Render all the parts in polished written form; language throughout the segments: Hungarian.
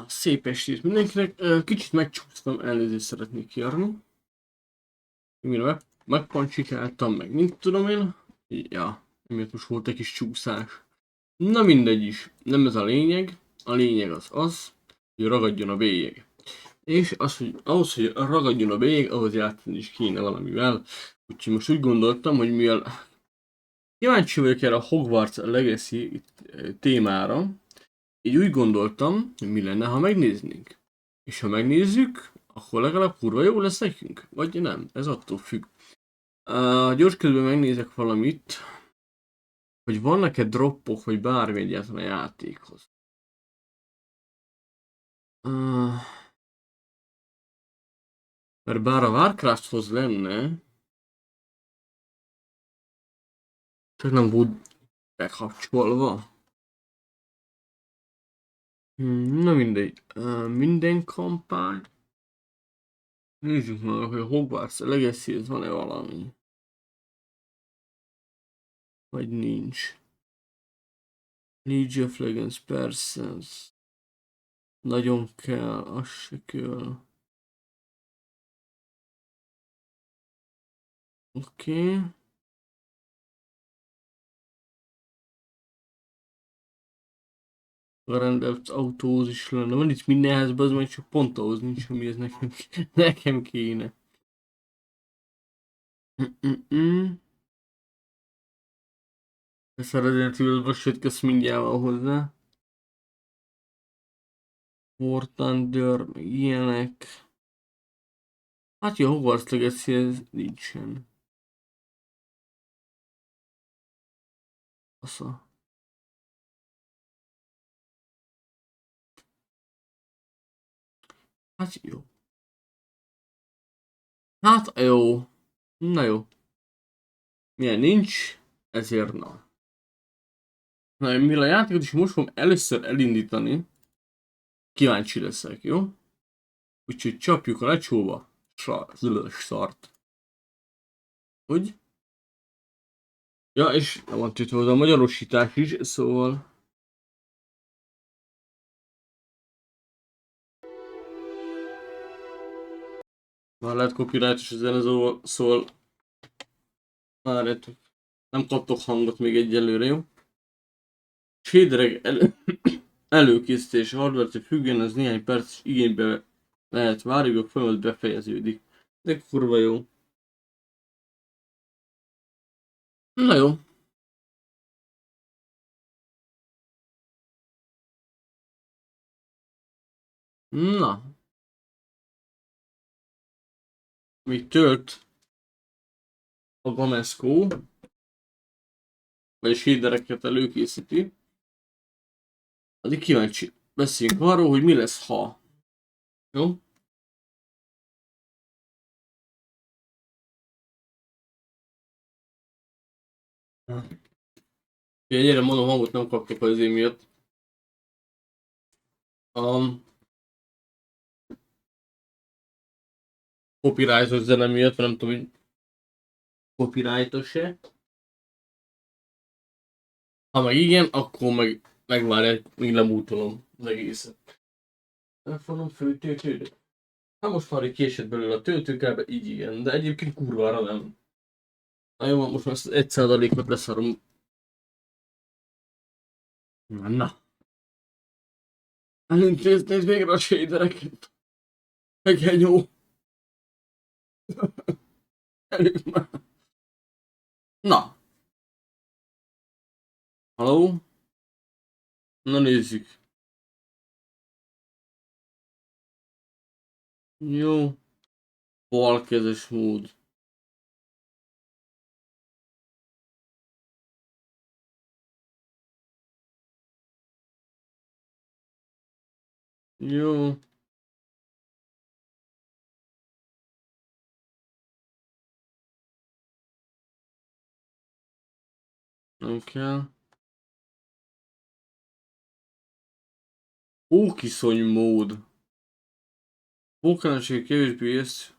Szép estét mindenkinek. Kicsit megcsúsztam, elnézést szeretnék kérni. Mire megpancsikáltam, meg mint tudom én. Ja, emiatt most volt egy kis csúszás. Na mindegy is, nem ez a lényeg. A lényeg az, hogy ragadjon a bélyeg. És az, hogy ahhoz, hogy ragadjon a bélyeg, ahhoz játszani is kéne valamivel. Úgyhogy most úgy gondoltam, hogy mivel kíváncsi vagyok erre a Hogwarts Legacy témára, így úgy gondoltam, hogy mi lenne, ha megnéznénk. És ha megnézzük, akkor legalább kurva jó lesz nekünk. Vagy nem, ez attól függ. Gyors közben megnézek valamit, hogy vannak-e droppok, vagy bármi egyáltalán a játékhoz. Mert bár a Warcrafthoz lenne, csak nem volt bekapcsolva. Na mindegy. Minden kampány. Nézzük meg, hogy a Hogwarts Legacy-hez van-e valami. Vagy nincs. League of Legends persze. Nagyon kell, az se kell. Oké. A rendelt autóhoz is lenne. Van itt mindenhez, az majd csak pont ahhoz nincs, ami ez nekem kéne. Ezt a Resident Evil-be sütköz mindjárt van hozzá. War Thunder, meg ilyenek. Hát jó, Hogwarts Legacy ez nincsen. Assza. Hát jó. Hát jó. Na jó. Milyen nincs, ezért na. Na, mivel a játékot is most fogom először elindítani, kíváncsi leszek, jó? Úgyhogy csapjuk a lecsóba. Start. Hogy? Ja, és nem van tűtve oda a magyarosítás is, szóval... Már lehet copyright-os a zene, szóval... Várjátok. Nem kaptok hangot még egyelőre, jó? Shaderek előkészítés hardware-től függően az néhány perc igénybe lehet várjuk, a folyamat befejeződik. De kurva jó. Na jó. Na. Még tölt a Gamesco, vagy a shadereket előkészíti. Addig kíváncsi. Beszéljünk arról, hogy mi lesz, ha. Jó? Ennyire mondom, hangot nem kaptok az én miatt. Copyrightos zene miatt, nem tudom, hogy copyrightos-e. Ha meg igen, akkor megvárják, míg lemútolom az egészet. Telefonom főtöltődik. Hát most már így késett belőle a töltőkába, így igen, de egyébként kurvára nem. Na jó, most már ezt 1%-ot leszarom. Na. Elintéznéd végre a shadereket. Megenyó. Elég már. Na. Halló? Na nézzük. Jó. Balkezes mód. Jó. Nem kell. Pókiszony mód. Pókelenség kevésbé ész.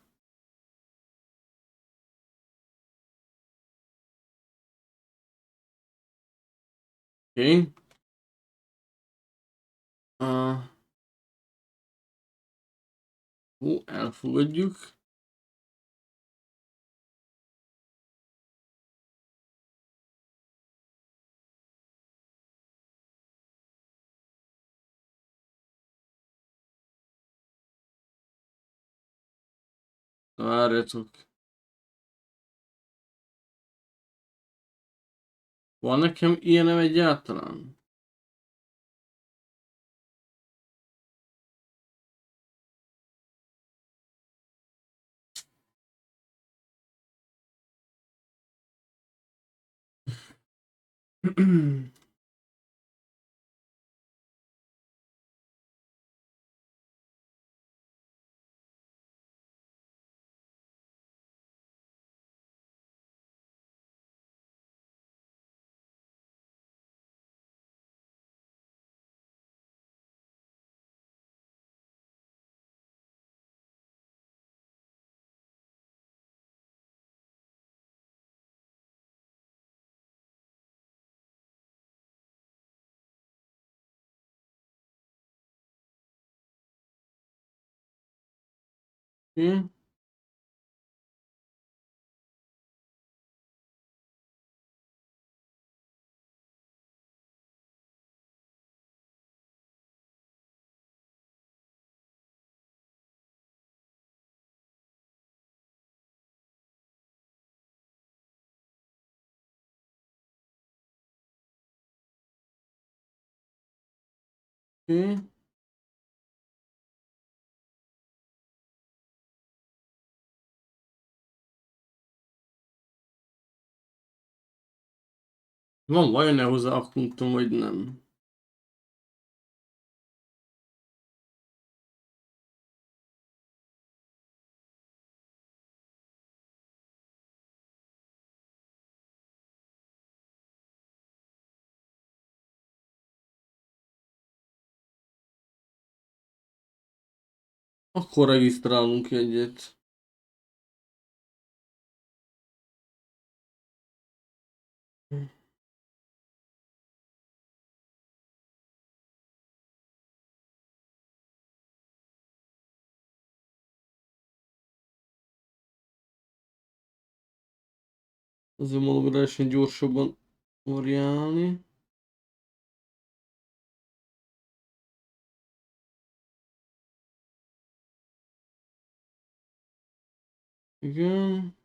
Oké. Ó, elfogadjuk. Várjatok. Van nekem ilyenem egyáltalán? Oké. Oké. Van vajon-e hozzá akkuntum, vagy nem? Akkor regisztrálunk egyet. Azért mondom, hogy lehessen gyorsabban variálni. Igen.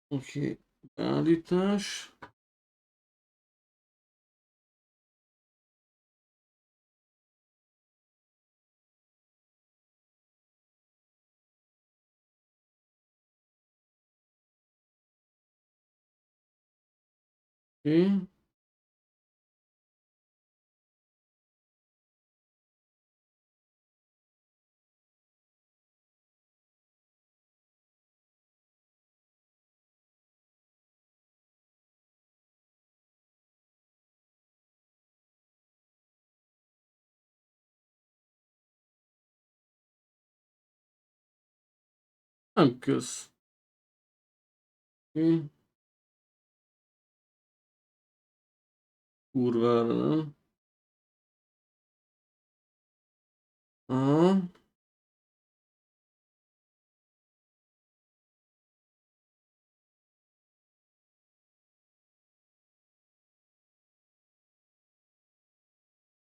Oké. Beállítás. Oké. Nem kösz. Oké. Kurvára nem. Aha.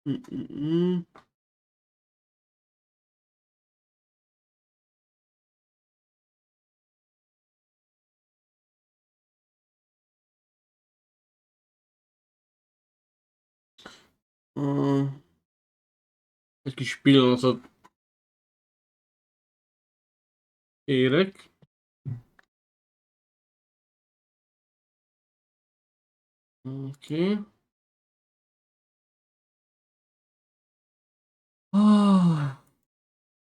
Mm-mm-mm. Ah, egy kis pillanatot érek. Oké. Ah,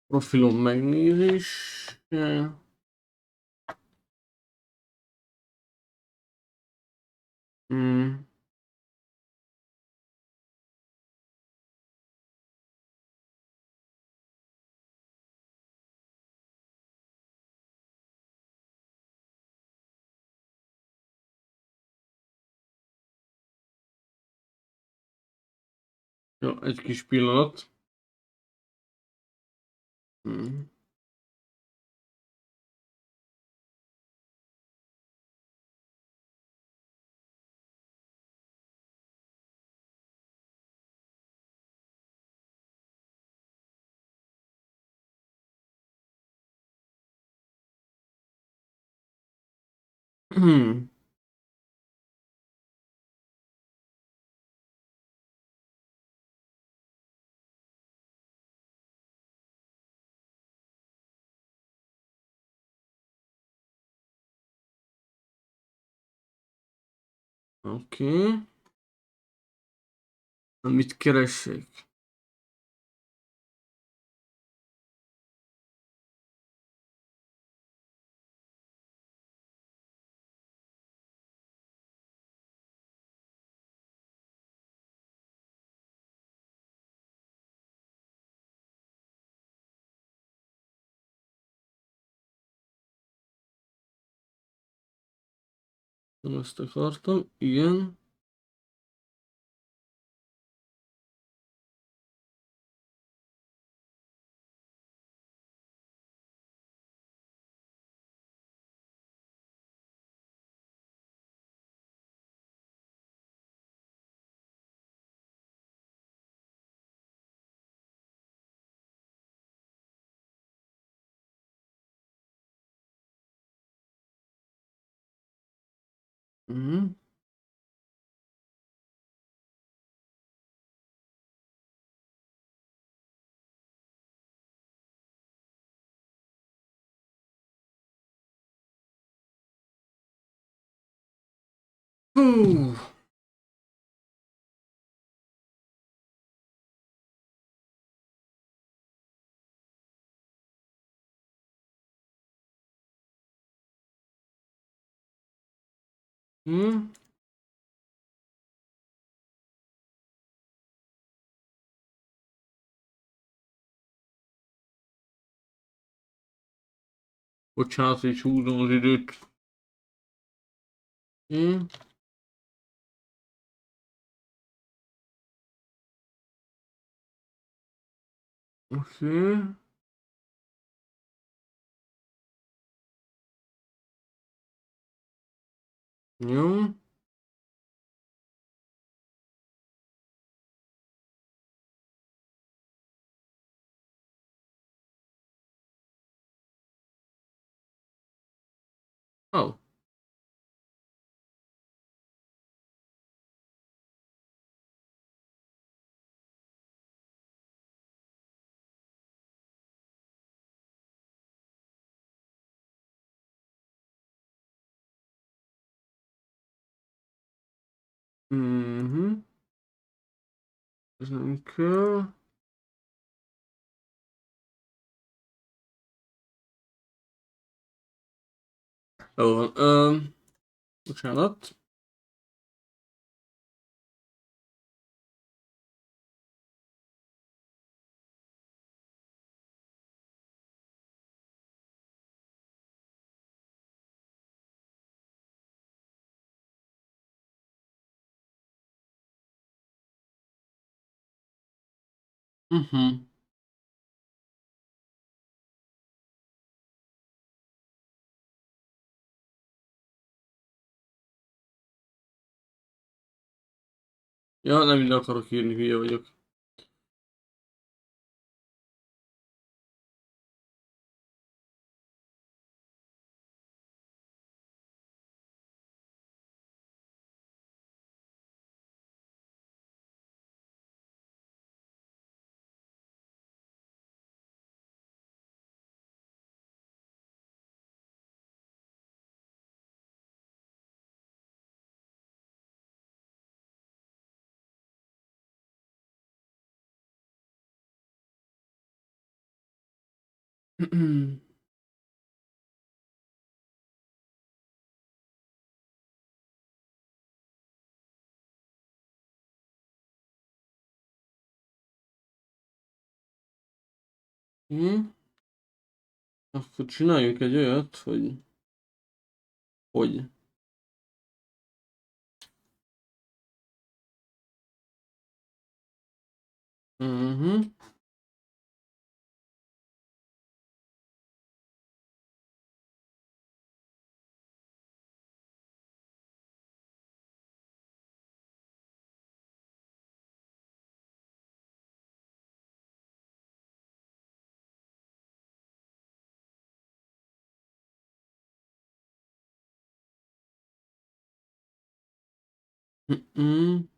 profilom megnézése. Mm. Ja, egy kis pillanat. Hmm. Hmm. Oké. Okay. Mit keressék? Nem ezt akartam. Igen. Hmm. Hú. Hmm. Bocsánat, hogy húzom az időt. Hmm. Oké. Okay. Jó. Oh. Mhm. Ez nem kell. Jó van. Bocsánat. Mhm. Ja, nem ide akarok írni, hülye vagyok. Mhm. Akkor csináljunk egy olyat, hogy. Mhm. Mm-mm.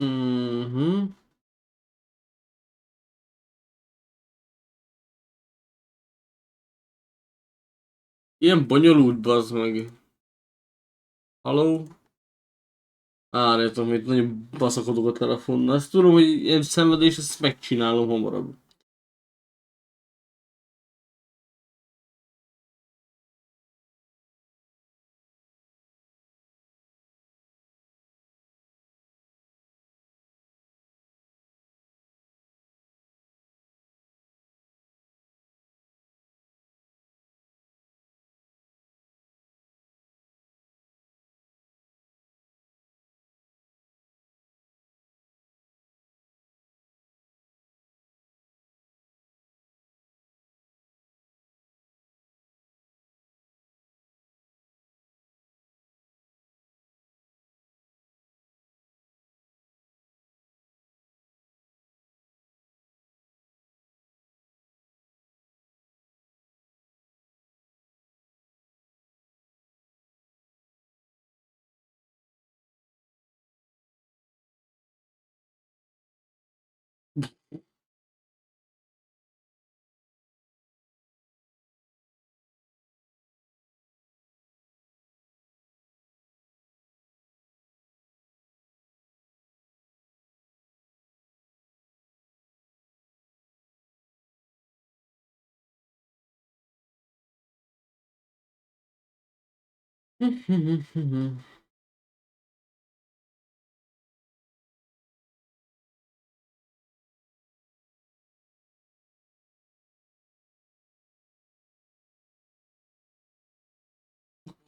Mhm. Ilyen bonyolult, bazd meg. Haló? Állítom, itt nagyon baszakodok a telefonnal. Ezt tudom, hogy ilyen szenvedés, ezt megcsinálom hamarabb.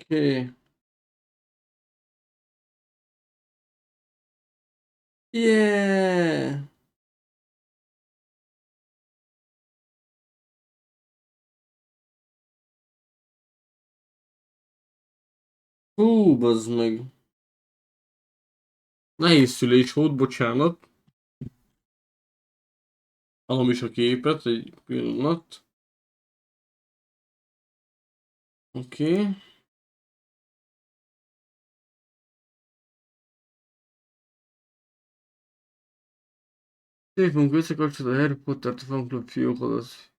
Oké. Yeah! Hú, bazd meg. Nehéz szülés volt, bocsánat. Adom is a képet, egy pillanat. Oké. Szép munka összekapcsolod a Harry Pottert a fanklub fiókhoz.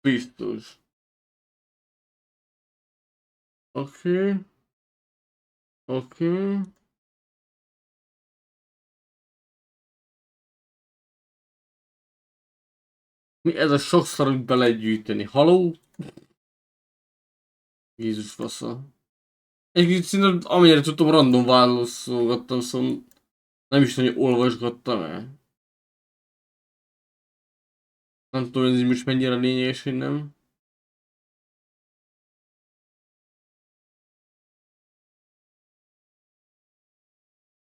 Biztos. Oké. Oké. Mi ez a sok szar, hogy be lehet gyűjteni? Haló? Jézus fasza. Egyébként szinte amennyire tudtam random válaszolgattam, szóval nem is nagyon olvasgattam el. Nem tudom, hogy ez most mennyire lényeges, hogy nem.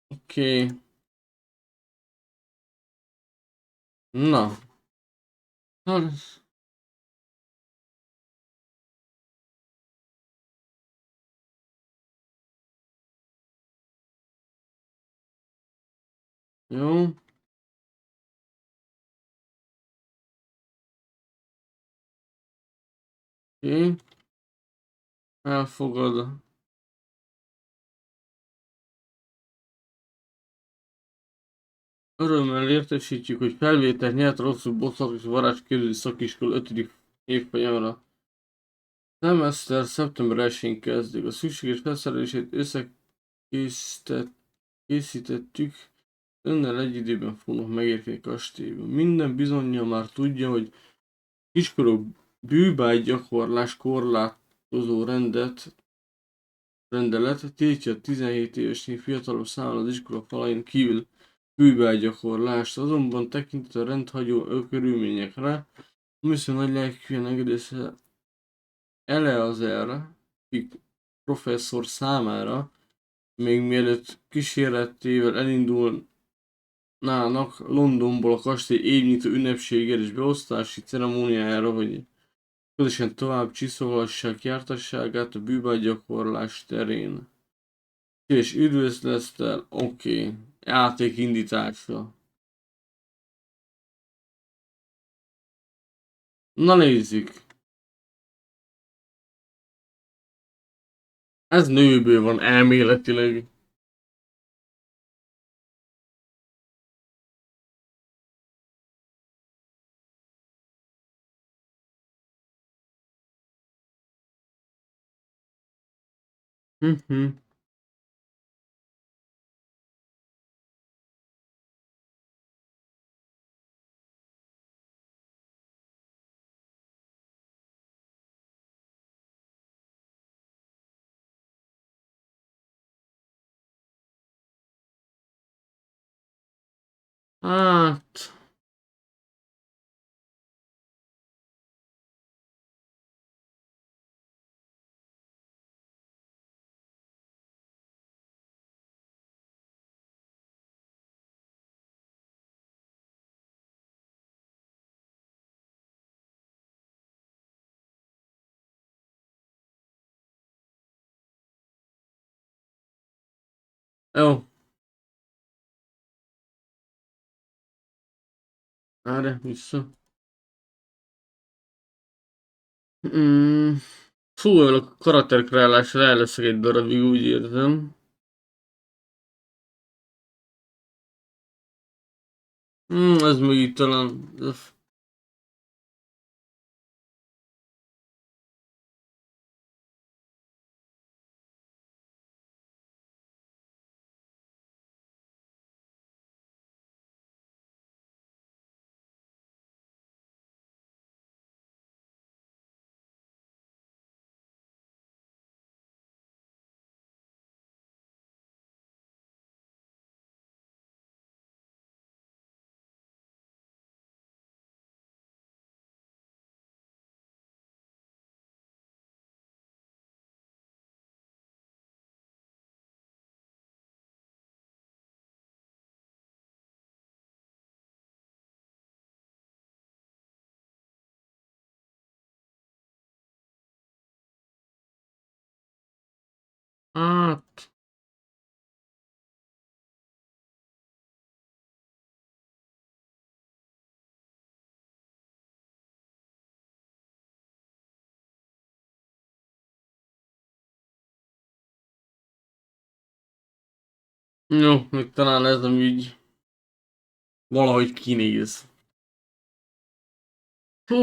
Oké. Na. Hát, jó. Oké. Elfogad. Örömmel értesítjük, hogy felvételt nyert rosszul bosszat és varázsképző szakiskola 5. évfolyamra. Szemeszter szeptember 1-én kezdődik. A szükséges felszerelését készítettük. Önnel egy időben fognak megérkezni kastélyba. Minden bizonnyal már tudja, hogy kiskorú bűvágy gyakorlás korlátozó rendelet tiltja a 17 évesnél fiatalabb számára az iskola falain kívül bűvágygyakorlást, azonban tekintet a rendhagyó körülményekre, Műször nagy lelkűen engedélyezte Eleazar professzor számára, még mielőtt kíséretével elindulnának Londonból a kastély évnyitó ünnepségére és beosztási ceremóniájára, hogy közösen tovább csiszolhassák jártasságát a bűvágygyakorlás terén. És üdvözlettel, oké. Játék indítása. Na nézzük. Ez nőből van elméletileg. Mhm. Hát... Jó. Erre vissza. Mm. Fú, a karakterkreálásra el leszek egy darabig, úgy érzem. Ez még itt talán... Hát... Jó, még talán ez nem így valahogy kinéz. Hú.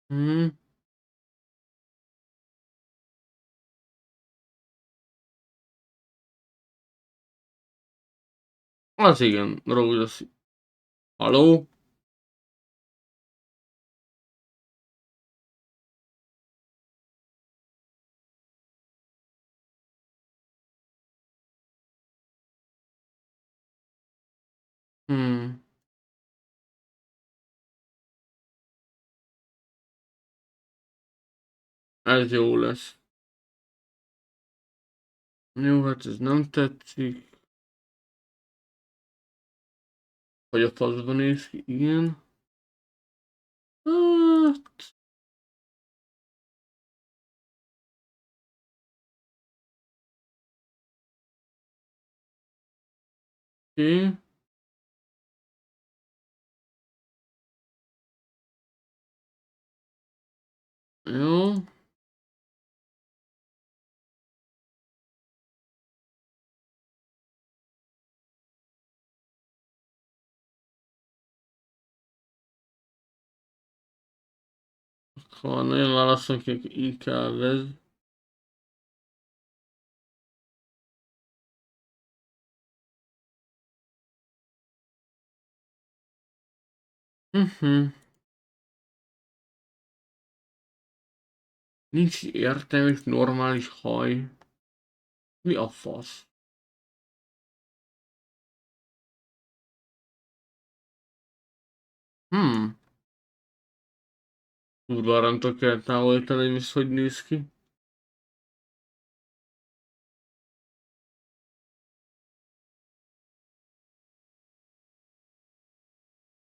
Hm. Az igen, rózsaszín. Haló? Hmm. Ez jó lesz. Jó, hát ez nem tetszik. Hogy a faszba néz ki, igen. Hát, oké. Jó. Ha nagyon válaszolok, inkább ez. Mhm. Nincs értelmes, normális haj. Mi a fasz? Hmm. Kurvára nem tudok eltávolítani, hogy ez hogy néz ki.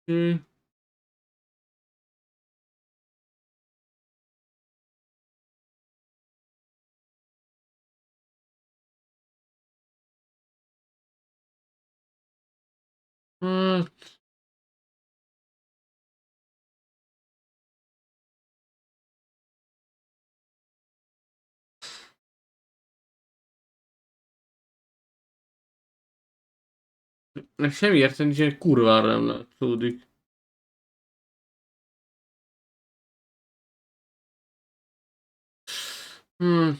Oké. Hát, meg semmi értelme nincs, egy kurvára nem látszódik. Hmm.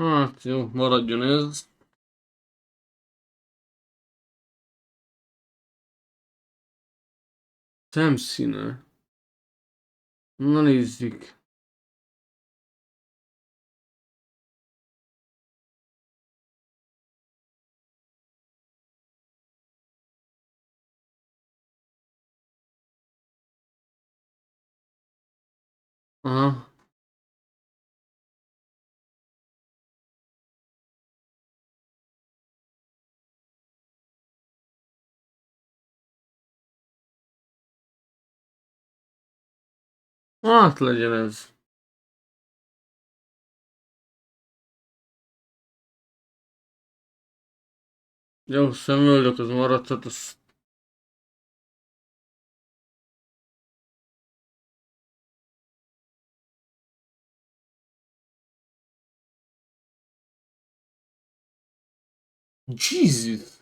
Hát jó, maradjon ez. Szemszíne. Na nézzük. Aha. Hát legyen ez. Jó, szemöldök az maradhat, az... Jesus!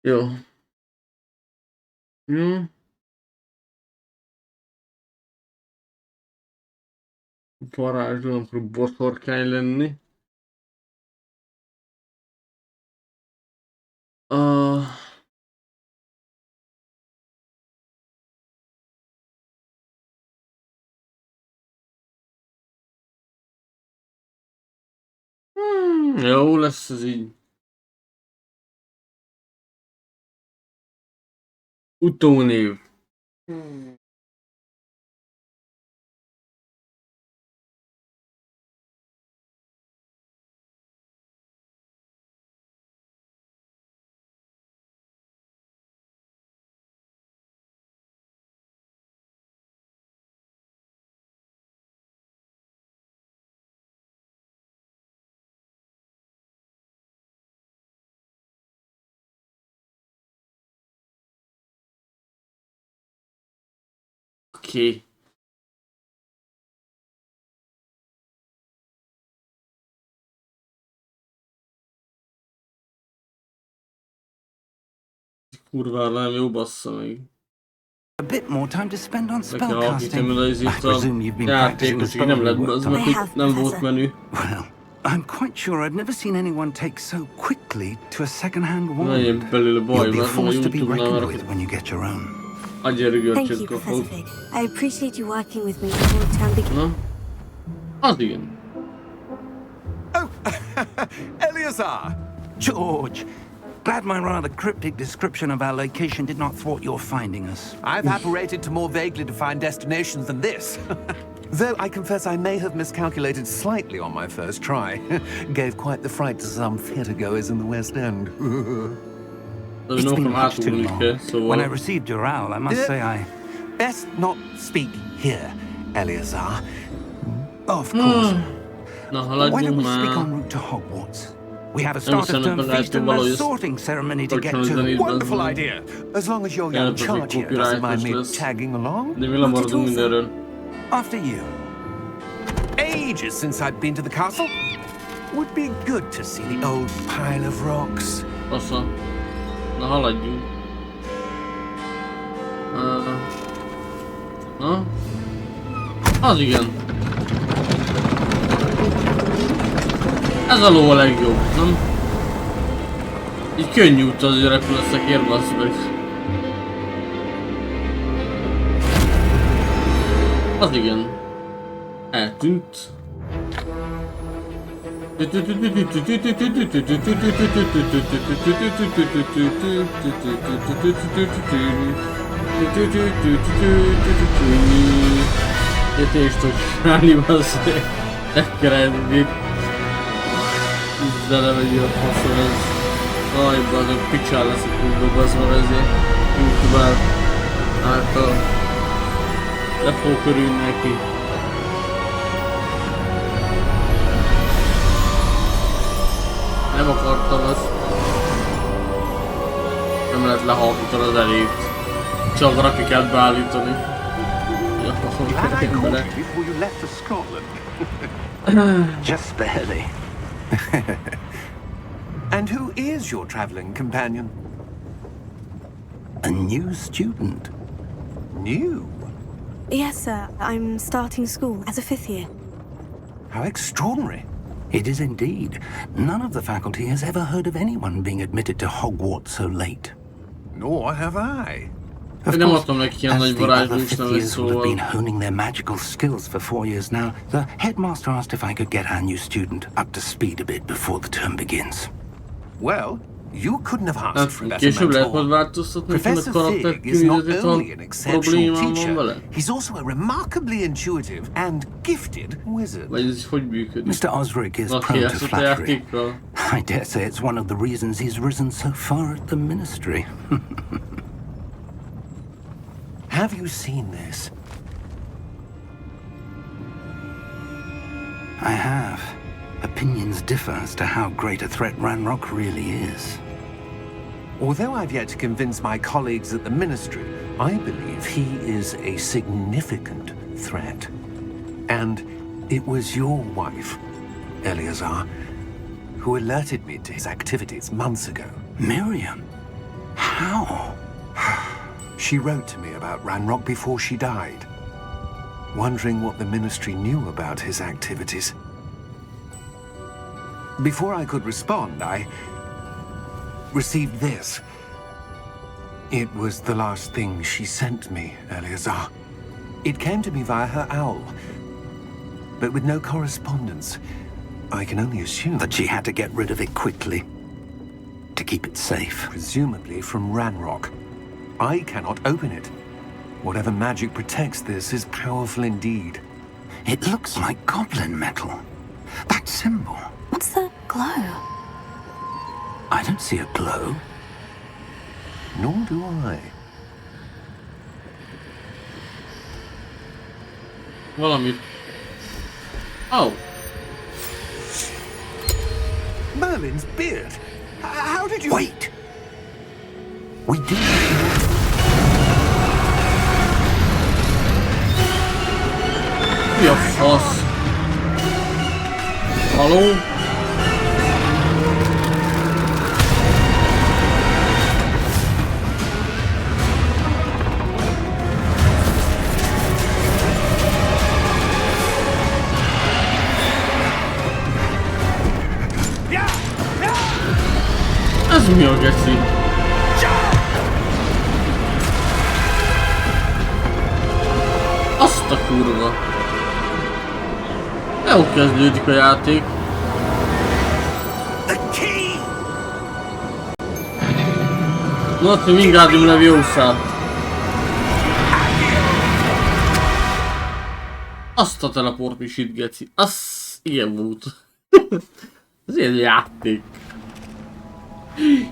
Jó. Jó. Varázsló, nem akarok boszorkány lenni. Jó lesz ez így. Utónév. Oké. Kurvára nem jó, bassza meg. A bit more time to spend on Le kell alakítani spellcasting. oda az I itt a presume you've been practicing the játékos, így nem lett spell be, az you meg worked hogy nem volt menü. Well, I'm quite sure I've never seen anyone take so quickly to a second-hand Na wand. ilyen belőle baj, You'll be mert forced to be YouTube-nál reckoned már with when you get your own. Thank you, agyergörcsöt Professor kapok. Fig. I appreciate you working with me before the term begins. Na? Az igen. Oh, Eleazar! George, glad my rather cryptic description of our location did not thwart your finding us. I've apparated to more vaguely defined destinations than this. Though I confess I may have miscalculated slightly on my first try. Gave quite the fright to some theatregoers in the West End. Az It's been nokom much too átugolni long. kell, When I szóval... received your owl, I must say I... Best not speak here, Eleazar. Of course. Na, Why don't haladjunk we speak már. en route to Hogwarts? We have a Nem start of hiszem, term ebben lehet, feast hogy and valahogy a ezt sorting ceremony to get kölcsönözni to. így Wonderful bezd. idea. As long as your Yeah, young but charge the here doesn't mind copyright me is- tagging along. De mi Not at lemaradunk all, sir. mindenről. After you. Ages since I'd been to the castle. Would be good to see the old pile of rocks. Fasza. Na, haladjunk. Na? Az igen. Ez a ló a legjobb, nem? Így könnyű út az repülőszekér, bassz meg. Az igen. Eltűnt. Itt is tudok csinálni, bassz meg. Ekkeredni. De nem egy olyan faszom ez. Aj, bazd, picsán lesz a kurva, bazd van ezért. YouTube-ál által. Le fogok örülni neki. Nem akartam ezt. Nem lehet lehalkítani az elét. Csak rakni kell beállítani. Glad I caught Bele. you before you left for Scotland. Just barely. And who is your travelling companion? A new student. New? Yes, sir. I'm starting school as a fifth year. How extraordinary. It is indeed. None of the faculty has ever heard of anyone being admitted to Hogwarts so late. Nor have I. Of Nem course, adtam neki ilyen as nagy the other varázslós fifth nevet, years will have been szóval... honing their magical skills for 4 years now, the headmaster asked if I could get our new student up to speed a bit before the term begins. Well, you couldn't have asked for a better Később lehet majd mentor. változtatni, hogy a Professor karakter Fig is not kinézetét only van, an exceptional problémám van teacher, vele? he's also a remarkably intuitive and gifted wizard. Vagy ez hogy működik? Mr. Osric is Oké, prone to ezt a flattery. játékkal. I dare say it's one of the reasons he's risen so far at the ministry. Have you seen this? I have. Opinions differ as to how great a threat Ranrock really is. Although I've yet to convince my colleagues at the Ministry, I believe he is a significant threat. And it was your wife, Eleazar, who alerted me to his activities months ago. Miriam? How? She wrote to me about Ranrock before she died, wondering what the Ministry knew about his activities. Before I could respond, I received this. It was the last thing she sent me, Eleazar. It came to me via her owl, but with no correspondence. I can only assume That she had to get rid of it quickly to keep it safe. presumably from Ranrock. I cannot open it. Whatever magic protects this is powerful indeed. It looks like goblin metal. That symbol. What's the glow? I don't see a glow. Nor do I. Valamit. Oh. Merlin's beard! How did you... Wait! We do. Mi a fasz? Haló? Ez mi a geci? Azt a kurva! Jó kezdődik a játék. The key! Nothing Wingardium Leviosa. Azt a teleport is itt, geci. Az ilyen volt. Ez ilyen játék.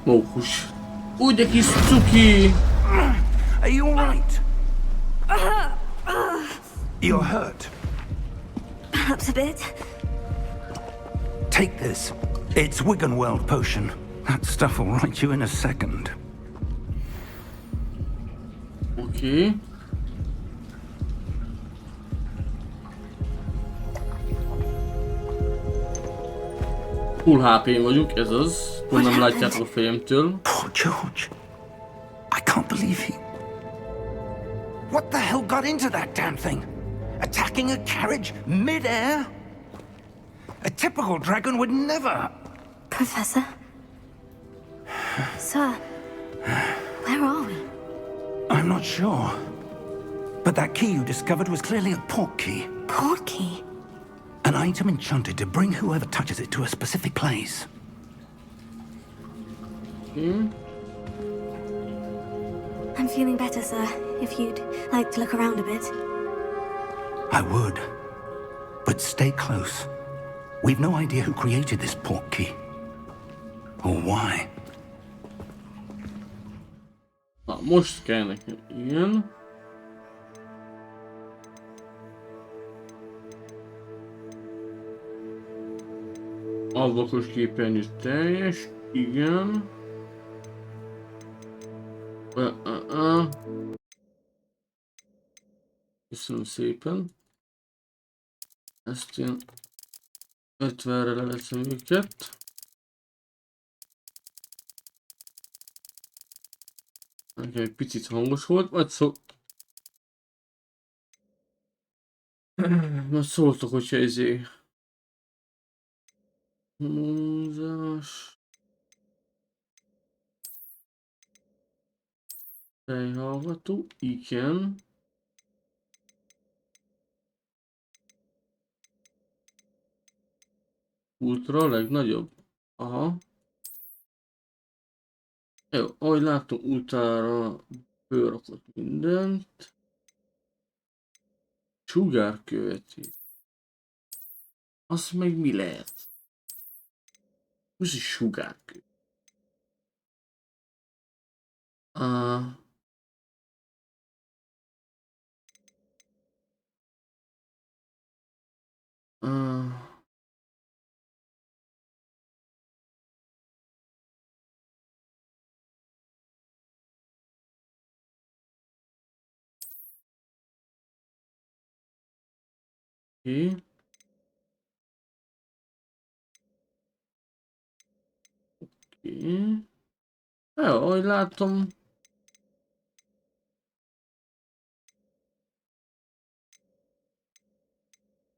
Mókus. Úgy egy kis cuki. Are you alright? You're hurt. Perhaps a bit. Take this. It's Wiggenweld potion. That stuff will right you in a second. Oké. Full HP-n vagyunk, ez az. Nem látjátok a fejemtől. Poor George. I can't believe he... What the hell got into that damn thing? Attacking a carriage mid-air? A typical dragon would never... Professor? Sir, where are we? I'm not sure. But that key you discovered was clearly a port key. Port key? An item enchanted to bring whoever touches it to a specific place. I'm feeling better, sir. If you'd like to look around a bit. I would. But stay close. We've no idea who created this port key. Or why. Na, most kell nekem ilyen. Ablakos képernyő teljes, igen. Köszönöm szépen. Ezt én 50-re leveszem őket. Nekem egy picit hangos volt, majd majd szóltok, hogyha ezé... Múzás... Fejhallgató, igen. Ultra a legnagyobb. Aha. Jó, ahogy látom, ultára fölrakott mindent. Sugárköveti. Az meg mi lehet? Ez is sugárkő. Oké. Oké. Jó, ahogy látom.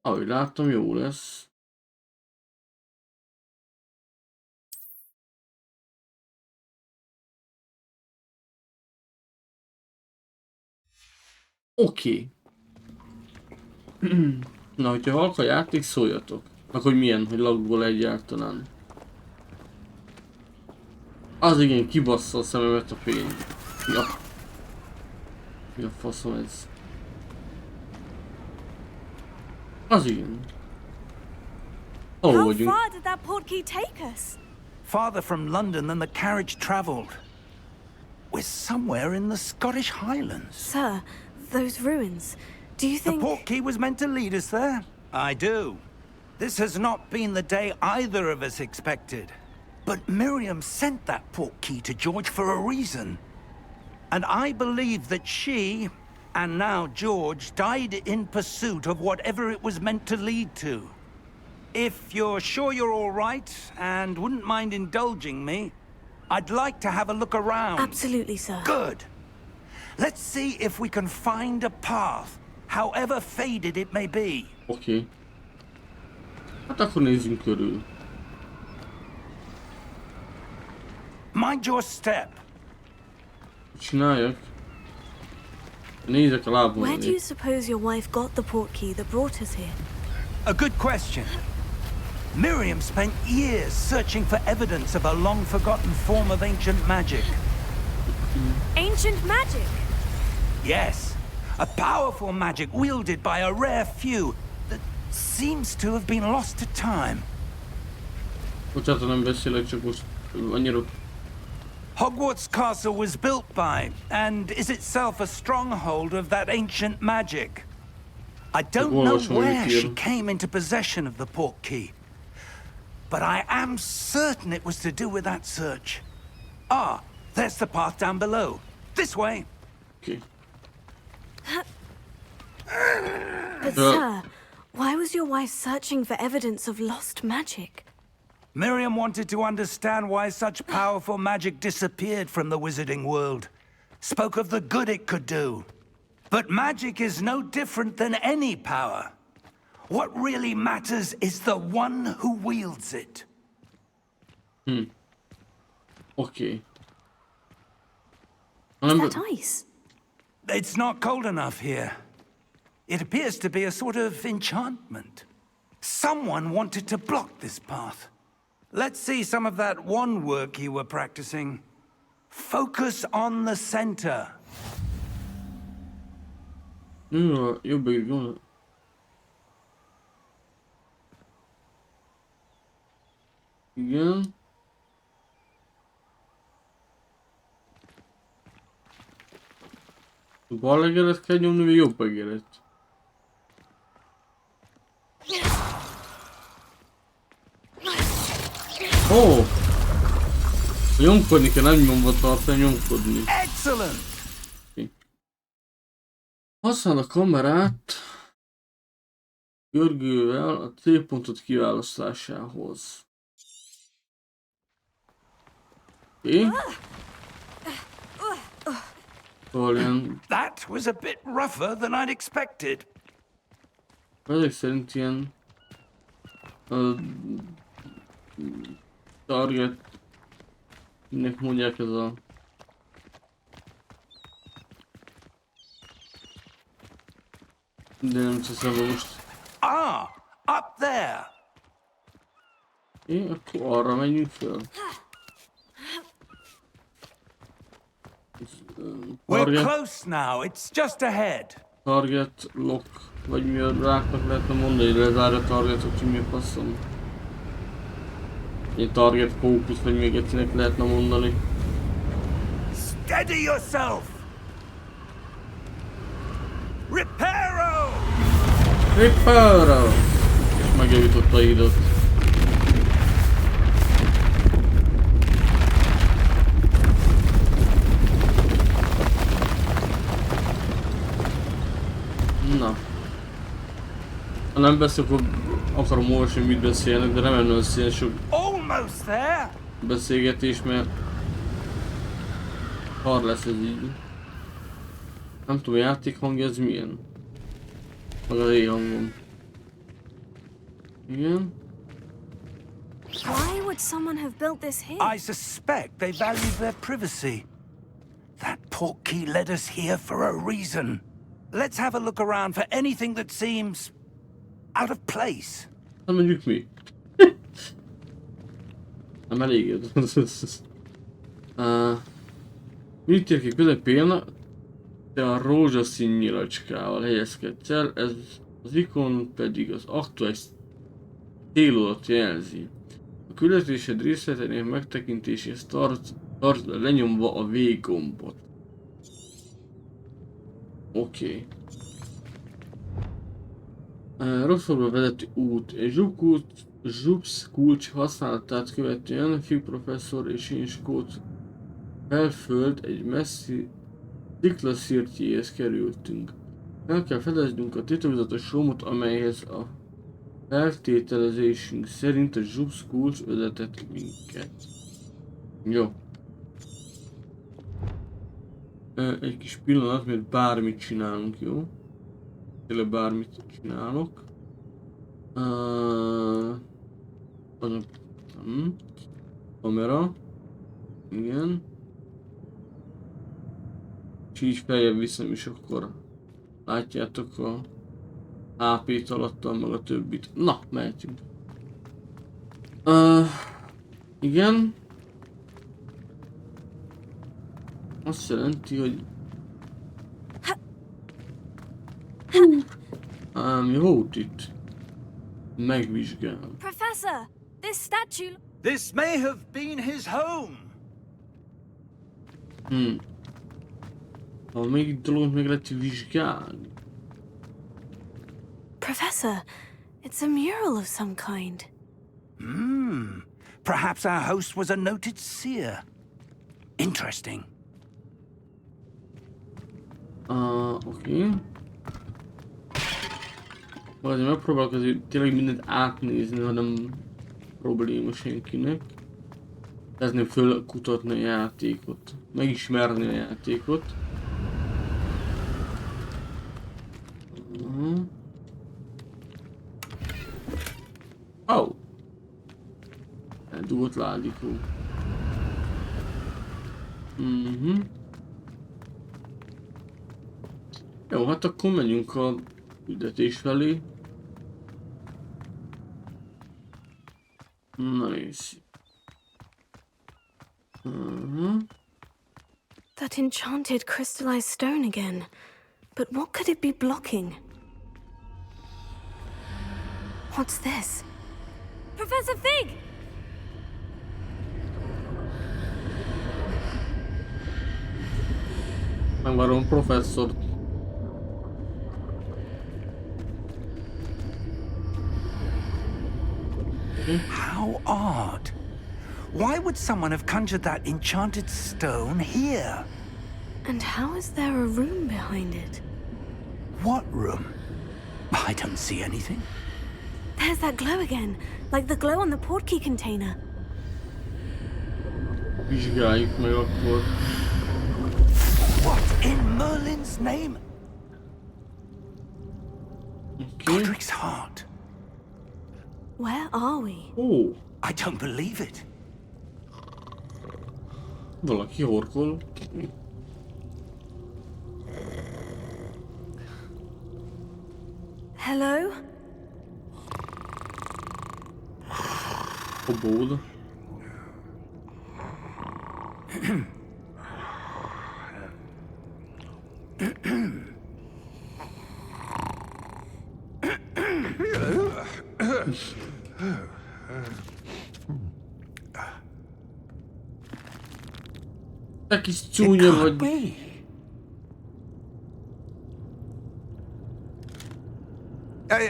Ahogy látom, jó lesz. Oké. Na, hogyha halk a játék, szóljatok. Meg hogy milyen, hogy laggol egyáltalán. Az igen, kibassza a szememet a fény. Ja. Mi a faszom ez? Az igen. Hol How vagyunk? far did that portkey take us? Farther from London than the carriage travelled. We're somewhere in the Scottish Highlands. Sir, those ruins. Do you The think... portkey was meant to lead us there? I do. This has not been the day either of us expected. But Miriam sent that portkey to George for a reason. And I believe that she, and now George, died in pursuit of whatever it was meant to lead to. If you're sure you're all right, and wouldn't mind indulging me, I'd like to have a look around. Absolutely, sir. Good. Let's see if we can find a path, however faded it may be. Oké. Hát akkor nézzünk körül. Mind your step. Mit csináljak? Nézek a lábon Where do elé. you suppose your wife got the portkey that brought us here? A good question. Miriam spent years searching for evidence of a long-forgotten form of ancient magic. Ancient magic? Yes, a powerful magic wielded by a rare few that seems to have been lost to time. Bocsánat, nem beszélek, csak most annyira... Hogwarts Castle was built by, and is itself a stronghold of that ancient magic. I don't know where she came into possession of the portkey, but I am certain it was to do with that search. Ah, there's the path down below. This way. Oké. But sir, why was your wife searching for evidence of lost magic? Miriam wanted to understand why such powerful magic disappeared from the wizarding world. Spoke of the good it could do. But magic is no different than any power. What really matters is the one who wields it. Oké. Is that ice? It's not cold enough here. It appears to be a sort of enchantment. Someone wanted to block this path. Let's see some of that wand work you were practicing. Focus on the center. Jobb végig. Igen. Bal egeret kell nyomni, vagy jobb egeret? Ó! Nyomkodni kell, nem nyomva tartani, nyomkodni. Excellent! Használd a kamerát görgővel a célpontot kiválasztásához. Oké. Szóval ilyen... That was a bit rougher than I'd expected. Ezek szerint ilyen... target... Minek mondják ez a... De nem hiszem most. Ah, up there. Akkor arra megyünk föl. We're close now. It's just ahead. Target lock, vagy mi a ráknak lehetne mondani, lezárja a targetot, hogy mi a faszom. Egy target focus, vagy még egyszerűen lehetne mondani. Steady yourself. Reparo! Reparo! És megjavította a időt. Na. Ha nem beszélek, akkor akarom olvasni, mit beszélnek, de nem ennél össze sok Almost there. beszélgetés, mert Szar lesz ez így. Nem tudom, a játék hangja ez milyen? Meg az hangom. Igen. Why would someone have built this here? I suspect they value their privacy. That portkey led us here for a reason. Let's have a look around for anything that seems out of place. Nem mondjuk mi? Nem elég. Mindjárt ki közepén te a rózsaszín nyilacskával helyezkedsz el, ez az ikon pedig az aktuális célodat jelzi. A küldetésed részleteinek megtekintéséhez tartsd lenyomva a V gombot. Oké. Rosszulba vezető út. Zsupsz kulcs használatát követően Fig professzor és én skót felföld egy messzi sziklaszirtjéhez kerültünk. El kell fedeznünk a titokzatos romot, amelyhez a feltételezésünk szerint a zsupsz kulcs vezetett minket. Jó. Egy kis pillanat, mert bármit csinálunk, jó? Tényleg bármit csinálok. Kamera. Igen. És így feljebb viszem, és akkor látjátok a AP-t alattam, meg a többit. Na, mehetünk. Igen. Azt jelenti, hogy... Mi volt itt? Megvizsgál. Professor, this statue... This may have been his home. Ha még itt dolgot meg lehet vizsgálni. Professor, it's a mural of some kind. Perhaps our host was a noted seer. Interesting. Oké. Azért megpróbálok azért tényleg mindent átnézni, ha nem probléma senkinek. Kezdném fölkutatni a játékot. Megismerni a játékot. Oh! Eldugott ládikó. Jó, hát akkor menjünk a küldetés felé. Na nézzük. That enchanted crystallized stone again. But what could it be blocking? What's this? Professor Fig! Megvárom professzort. How odd. Why would someone have conjured that enchanted stone here? And how is there a room behind it? What room? I don't see anything. There's that glow again, like the glow on the portkey container. Vizsgáljuk meg akkor. What in Merlin's name? Oké. Godric's heart. Where are we? Ó, I don't believe it. valaki horkol. Hello? Kobód. Te kis csúnya vagy.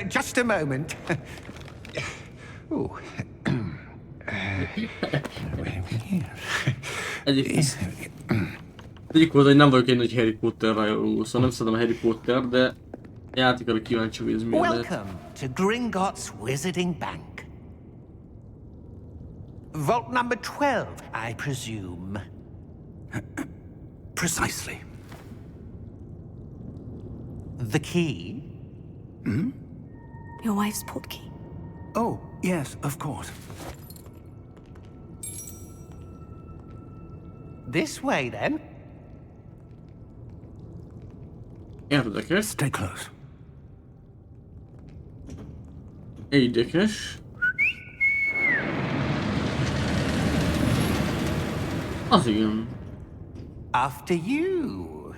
Just a moment. Oh. Egyik volt, hogy nem vagyok egy nagy Harry Potter rajongó, szóval nem szeretem a Harry Potter, de játékra kíváncsi, hogy ez milyen lehet. Welcome to Gringotts Wizarding Bank. Vault number 12, I presume. Precisely. The key? Your wife's portkey. Oh, yes, of course. This way, then. Érdekes. Stay close. Érdekes. Az igen. After you.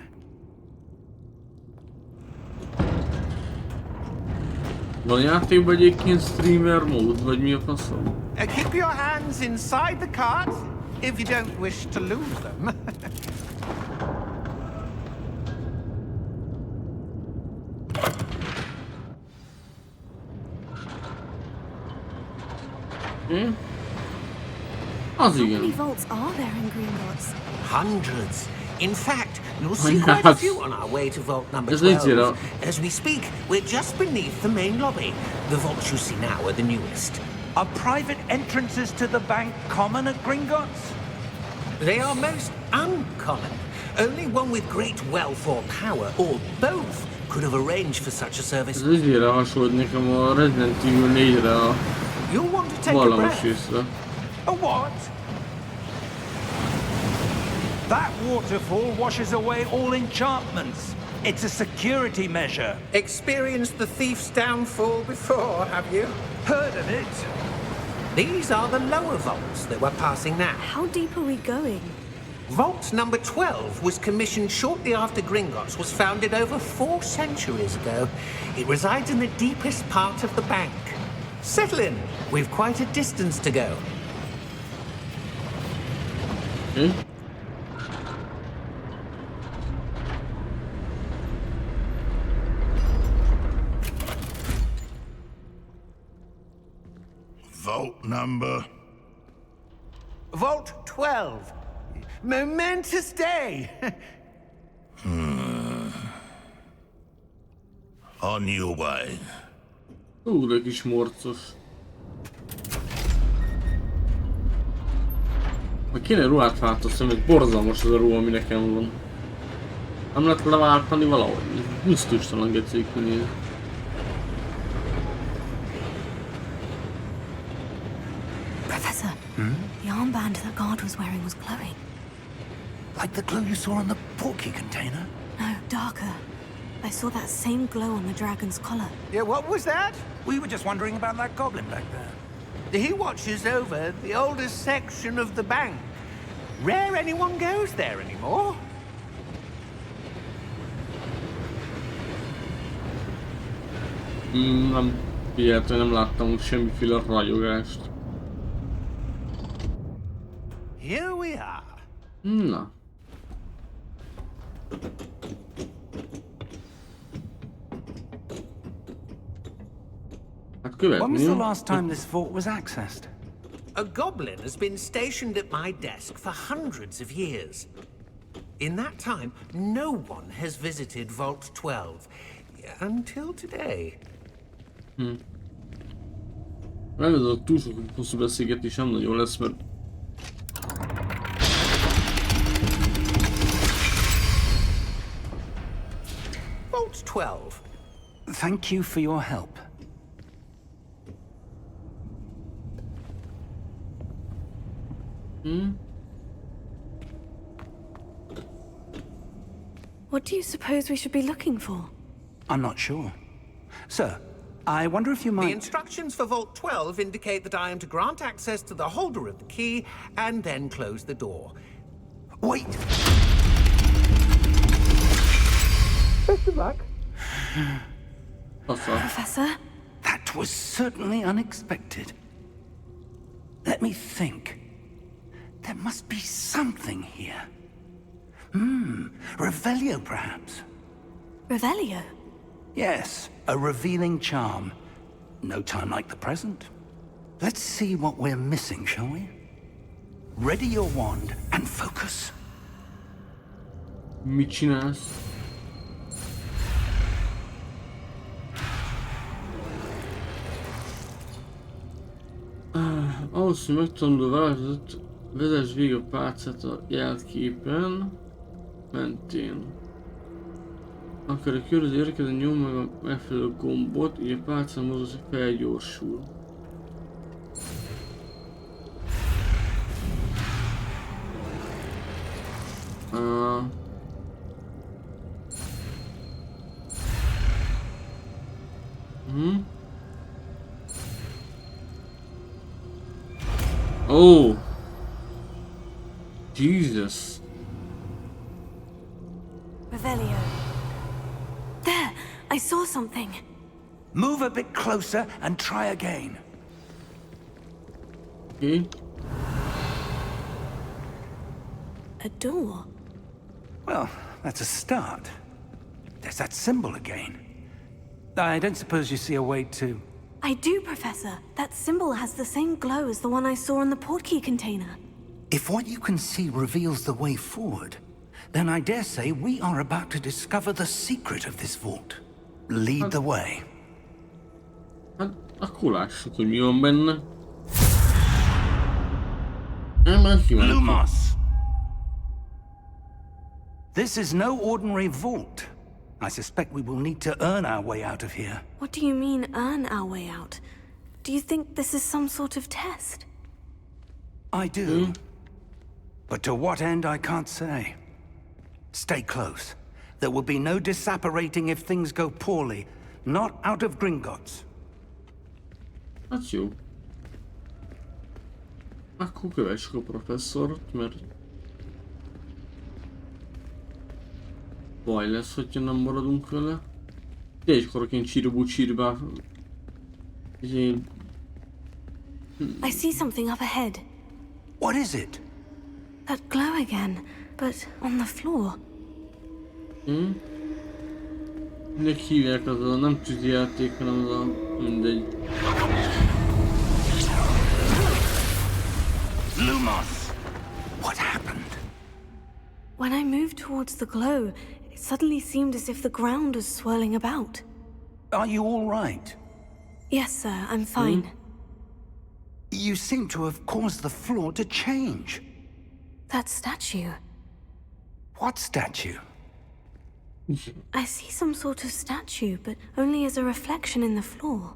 Van játékban egyébként streamer mód, vagy mi a faszom? Keep your hands inside the cart if you don't wish to lose them. Az How many igen. vaults are there in Gringotts? Hundreds. In fact, you'll see quite a few on our way to vault number Ez így 12. As we speak, we're just beneath the main lobby. The vaults you see now are the newest. Are private entrances to the bank common at Gringotts? They are most uncommon. Only one with great wealth or power, or both, could have arranged for such a service. Ez izére hasonlít nekem a Resident Evil 4-re a You'll want to take a vallamos breath. részre. A what? That waterfall washes away all enchantments. It's a security measure. Experienced the thief's downfall before, have you? Heard of it? These are the lower vaults that we're passing now. How deep are we going? Vault number 12 was commissioned shortly after Gringotts was founded over 4 centuries ago. It resides in the deepest part of the bank. Settle in. We've quite a distance to go. Oké. Vault number. Vault 12. Momentous day. On your way. De kis morcos. Majd kéne ruhát változtatni, mert borzalmas az a ruha, ami nekem van. Nem lehet leváltani valahogy. Gusztustalan gecék néz. Professor, the armband that guard was wearing was glowing. Like the glow you saw on the portkey container? No, darker. I saw that same glow on the dragon's collar. Yeah, what was that? We were just wondering about that goblin back there. He watches over the oldest section of the bank. Rare anyone goes there anymore. Nem, ilyet, nem láttam semmiféle ragyogást. Here we are. Na. Hát When was követni. the last time this vault was accessed? A goblin has been stationed at my desk for hundreds of years. In that time, no one has visited Vault 12. Until today. Nem, ez a túl sok hosszú beszélgetés nem nagyon lesz, mert... Vault 12. Thank you for your help. What do you suppose we should be looking for? I'm not sure. Sir, I wonder if you The might... instructions for Vault 12 indicate that I am to grant access to the holder of the key and then close the door. Wait! Best of luck. Faszal. Professor? That was certainly unexpected. Let me think. There must be something here. Revelio, perhaps. Revelio? Yes, a revealing charm. No time like the present. Let's see what we're missing, shall we? Ready your wand and focus. Mit csinálsz? Ahhoz, hogy megtanulod a változatot, vezess végig a pálcát a jelképen. mentén. Akkor a körülbelül érkező nyom meg a megfelelő gombot, így a pálcán mozog, hogy felgyorsul. Oh! Jesus! Revelio. There! I saw something. Move a bit closer and try again. Okay. A door. Well, that's a start. There's that symbol again. I don't suppose you see a way to... I do, Professor. That symbol has the same glow as the one I saw in the portkey container. If what you can see reveals the way forward, then I dare say we are about to discover the secret of this vault. Lead the way. Hát akkor lássuk, hogy mi van benne. Már kimentünk. Lumos! This is no ordinary vault. I suspect we will need to earn our way out of here. What do you mean, earn our way out? Do you think this is some sort of test? I do. But to what end, I can't say. Stay close. There will be no disapparating if things go poorly. Not out of Gringotts. Hát jó. Akkor kövessük a professzort, mert... baj lesz, hogyha nem maradunk vele. De is koroként csiribú-csiribá. I see something up ahead. What is it? That glow again, but on the floor. Minek hívják az a nem tűzi játék, hanem az a mindegy. Lumos! What happened? When I moved towards the glow, it suddenly seemed as if the ground was swirling about. Are you all right? Yes, sir, I'm fine. You seem to have caused the floor to change. That statue. What statue? I see some sort of statue, but only as a reflection in the floor.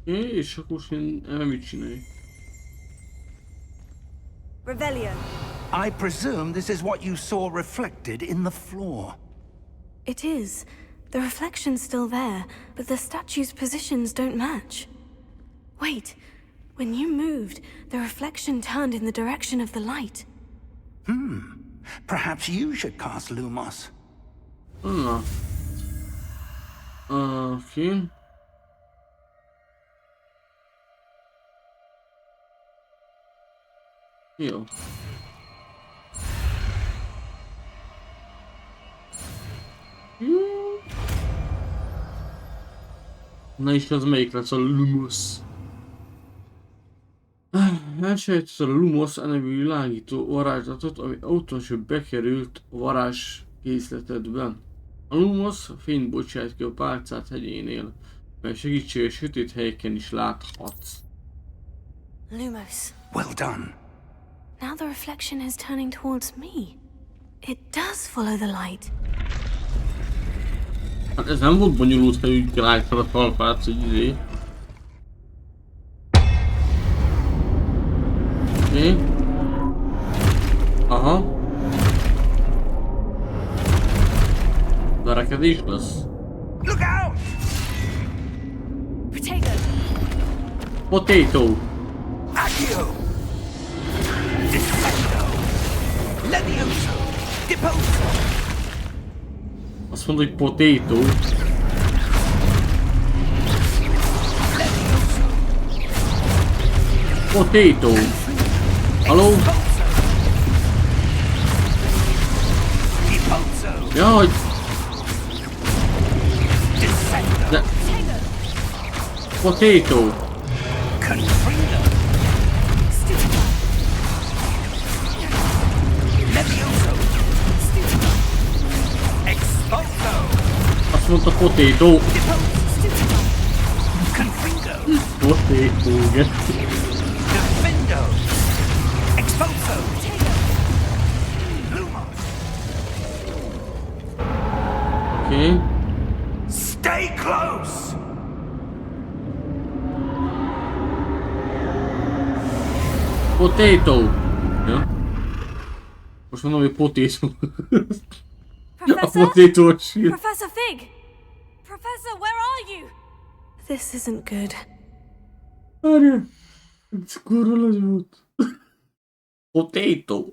És akkor most én mit csinálj? Revelio. I presume this is what you saw reflected in the floor. It is. The reflection's still there, but the statue's positions don't match. Wait. When you moved, the reflection turned in the direction of the light. Perhaps you should cast Lumos. Na. Oké. Jó. Na és az melyik lesz a Lumos? Elsajátít a Lumos a nevű világító varázslatot, ami autonosan bekerült a varázskészletedbe. A Lumos fényt bocsát ki a pálcát hegyénél, mely segítséges sötét helyeken is láthatsz. Lumos. Well done. Now the reflection is turning towards me. It does follow the light. Hát ez nem volt bonyolult, ha úgy rájtad a talpát, hogy izé. Oké. Aha. Verekedés lesz. Look out! Potato. Potato. Accio! Defendo! Levioso! Deposo! Azt mondod, hogy potato. Levioso! Potato. Haló? Deposo! Jaj! Defendo! De... Potato. Confringo! Levioso! Expulso! Azt mondta potato. Confringo! Potato, igen. Defendo! Oké. Stay close! Potato! Ja. Most mondom, hogy potato. A Professor? potato shield. Professor Fig! Professor, where are you? This isn't good. Várjál. Ez kurva nagy volt. Potato.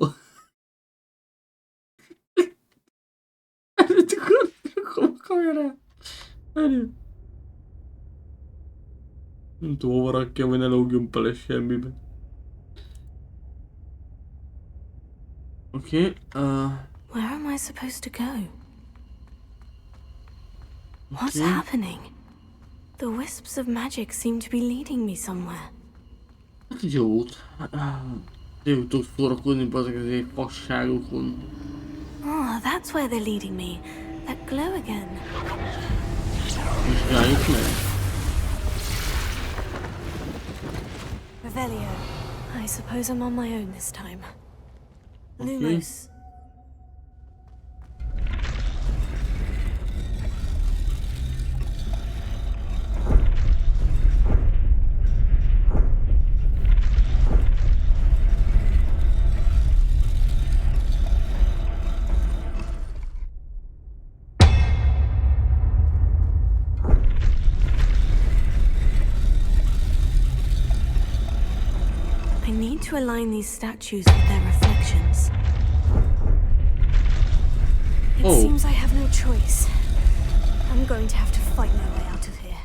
Ezt akartam a kamerát. Várjál. Nem tudom, hova rakjam, hogy ne lógjon bele semmibe. Oké. Where am I supposed to go? What's Okay. happening? The wisps of magic seem to be leading me somewhere. Hát jót. Jó tudok szórakozni bazeg ezért fasságokon. Oh, that's where they're leading me. That glow again. Vizsgáljuk meg. Revelio. I suppose I'm on my own this time. Okay. Lumos. I need to align these statues with their reflections. It Oh. seems I have no choice. I'm going to have to fight my way out of here.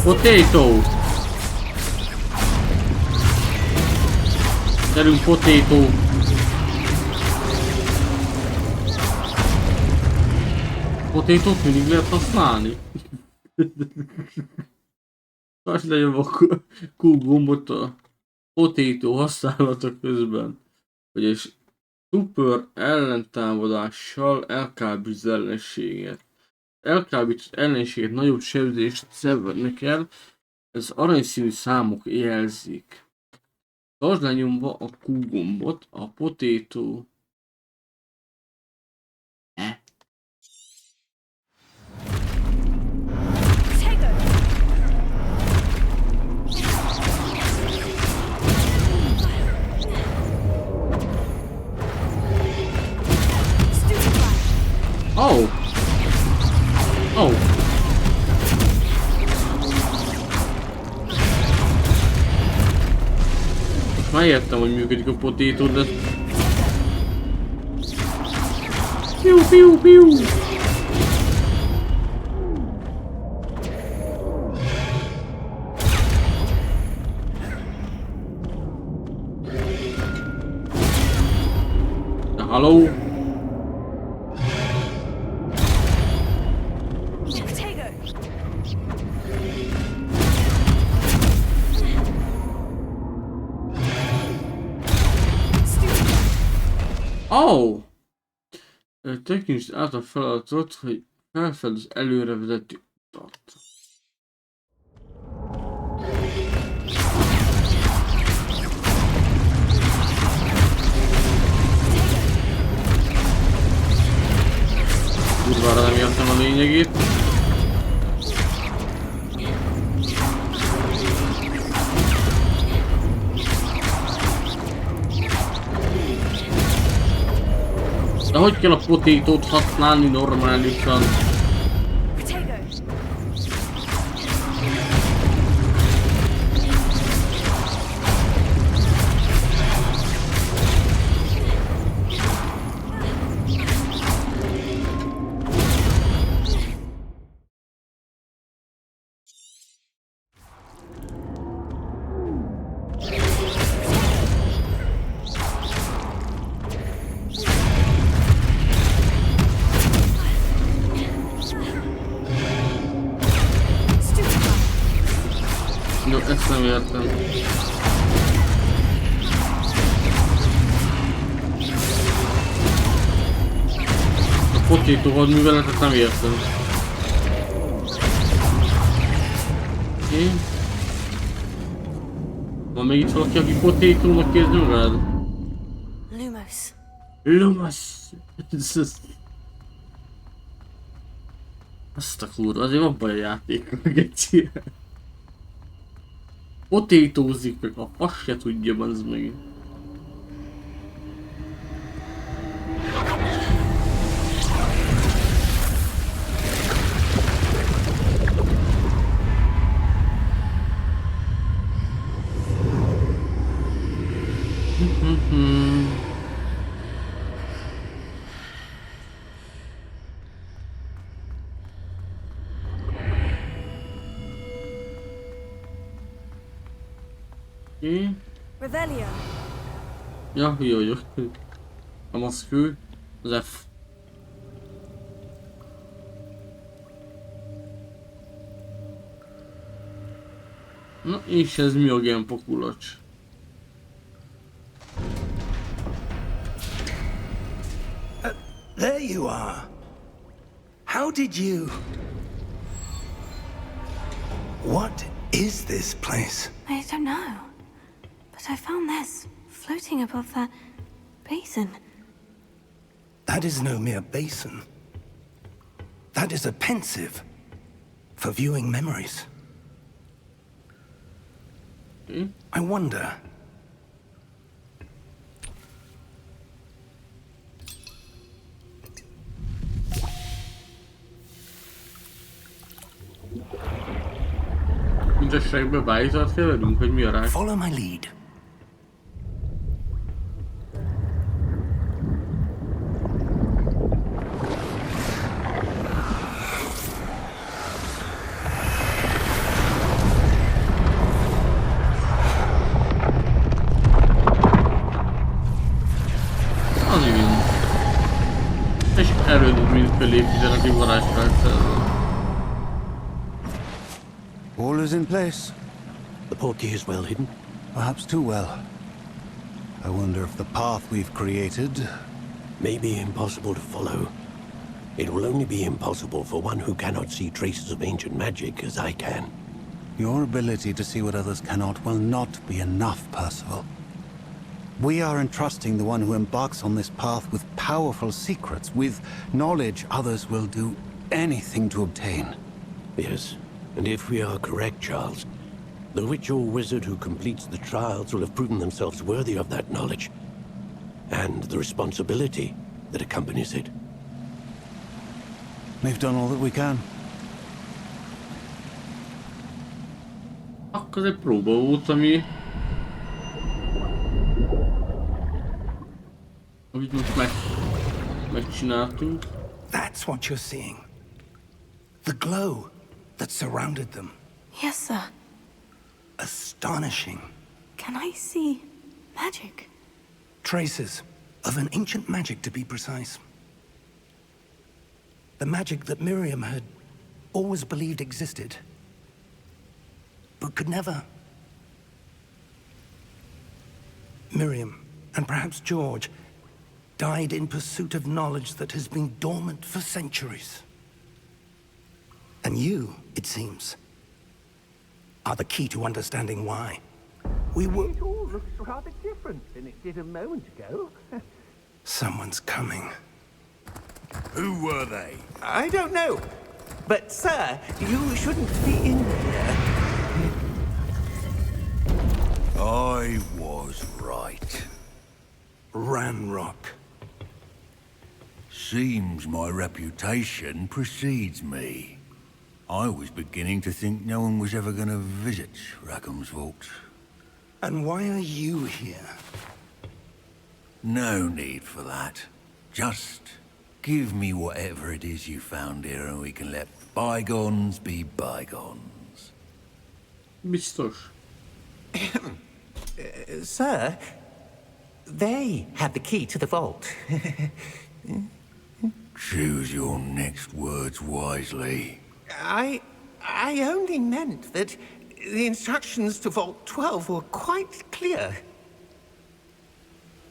Potato! Gyerünk, potato! Potatót mindig lehet használni. Most legyen a Q gombot a potato használata közben. Vagyis super ellentámadással elkábítja az ellenséget. Elkábított ellenséget nagyobb sebzést szenvednek el, ez aranyszínű számok jelzik. Tartsd lenyomva a Q gombot, a potato... Oh! Oh! Most már értem, hogy működik a potato, de... Piu, piu, piu! Na, halló? Oh! Tekintsd át a feladatot, hogy felfed az előre vezető utat. Kurvára nem értem a lényegét. De hogy kell a potatót használni normálisan? Jó, ezt nem értem. A potato hadműveletet nem értem. Oké. Van még itt valaki, aki potato-nak kezd magad? Lumos. Lomasz! Azt a kurva, azért van baj a játékra, geci. Potétózik meg, a fasz se tudja, bazd meg. Revelio. Ja, hülye vagyok. Kamasz fő. Az F. Na és ez mi a genpakulacs? There you are. How did you... What is this place? I don't know. But I found this floating above that basin. That is no mere basin. That is a pensive for viewing memories. I wonder... Mindességbe beállított kell velünk, hogy mi a rá? Follow my lead. Az igen. És erőd, mint felépítenek egy varázsrendszerrel. All is in place. The portkey is well hidden. Perhaps too well. I wonder if the path we've created... May be impossible to follow. It will only be impossible for one who cannot see traces of ancient magic as I can. Your ability to see what others cannot will not be enough, Percival. We are entrusting the one who embarks on this path with powerful secrets, with knowledge others will do anything to obtain. Yes, and if we are correct, Charles, the witch or wizard who completes the trials will have proven themselves worthy of that knowledge, and the responsibility that accompanies it. We've done all that we can. Akkor egy próba volt, amit most megcsináltunk. That's what you're seeing. The glow that surrounded them. Yes, sir. Astonishing. Can I see magic? Traces of an ancient magic, to be precise. The magic that Miriam had always believed existed, but could never. Miriam, and perhaps George, died in pursuit of knowledge that has been dormant for centuries. And you, it seems, are the key to understanding why. We were... It all looks rather different than it did a moment ago. Someone's coming. Who were they? I don't know. But, sir, you shouldn't be in here. I was right. Ranrock. Seems my reputation precedes me. I was beginning to think no one was ever going to visit Rackham's vault. And why are you here? No need for that. Just give me whatever it is you found here and we can let bygones be bygones. Biztos. Sir, they had the key to the vault. Choose your next words wisely. I only meant that the instructions to Vault 12 were quite clear.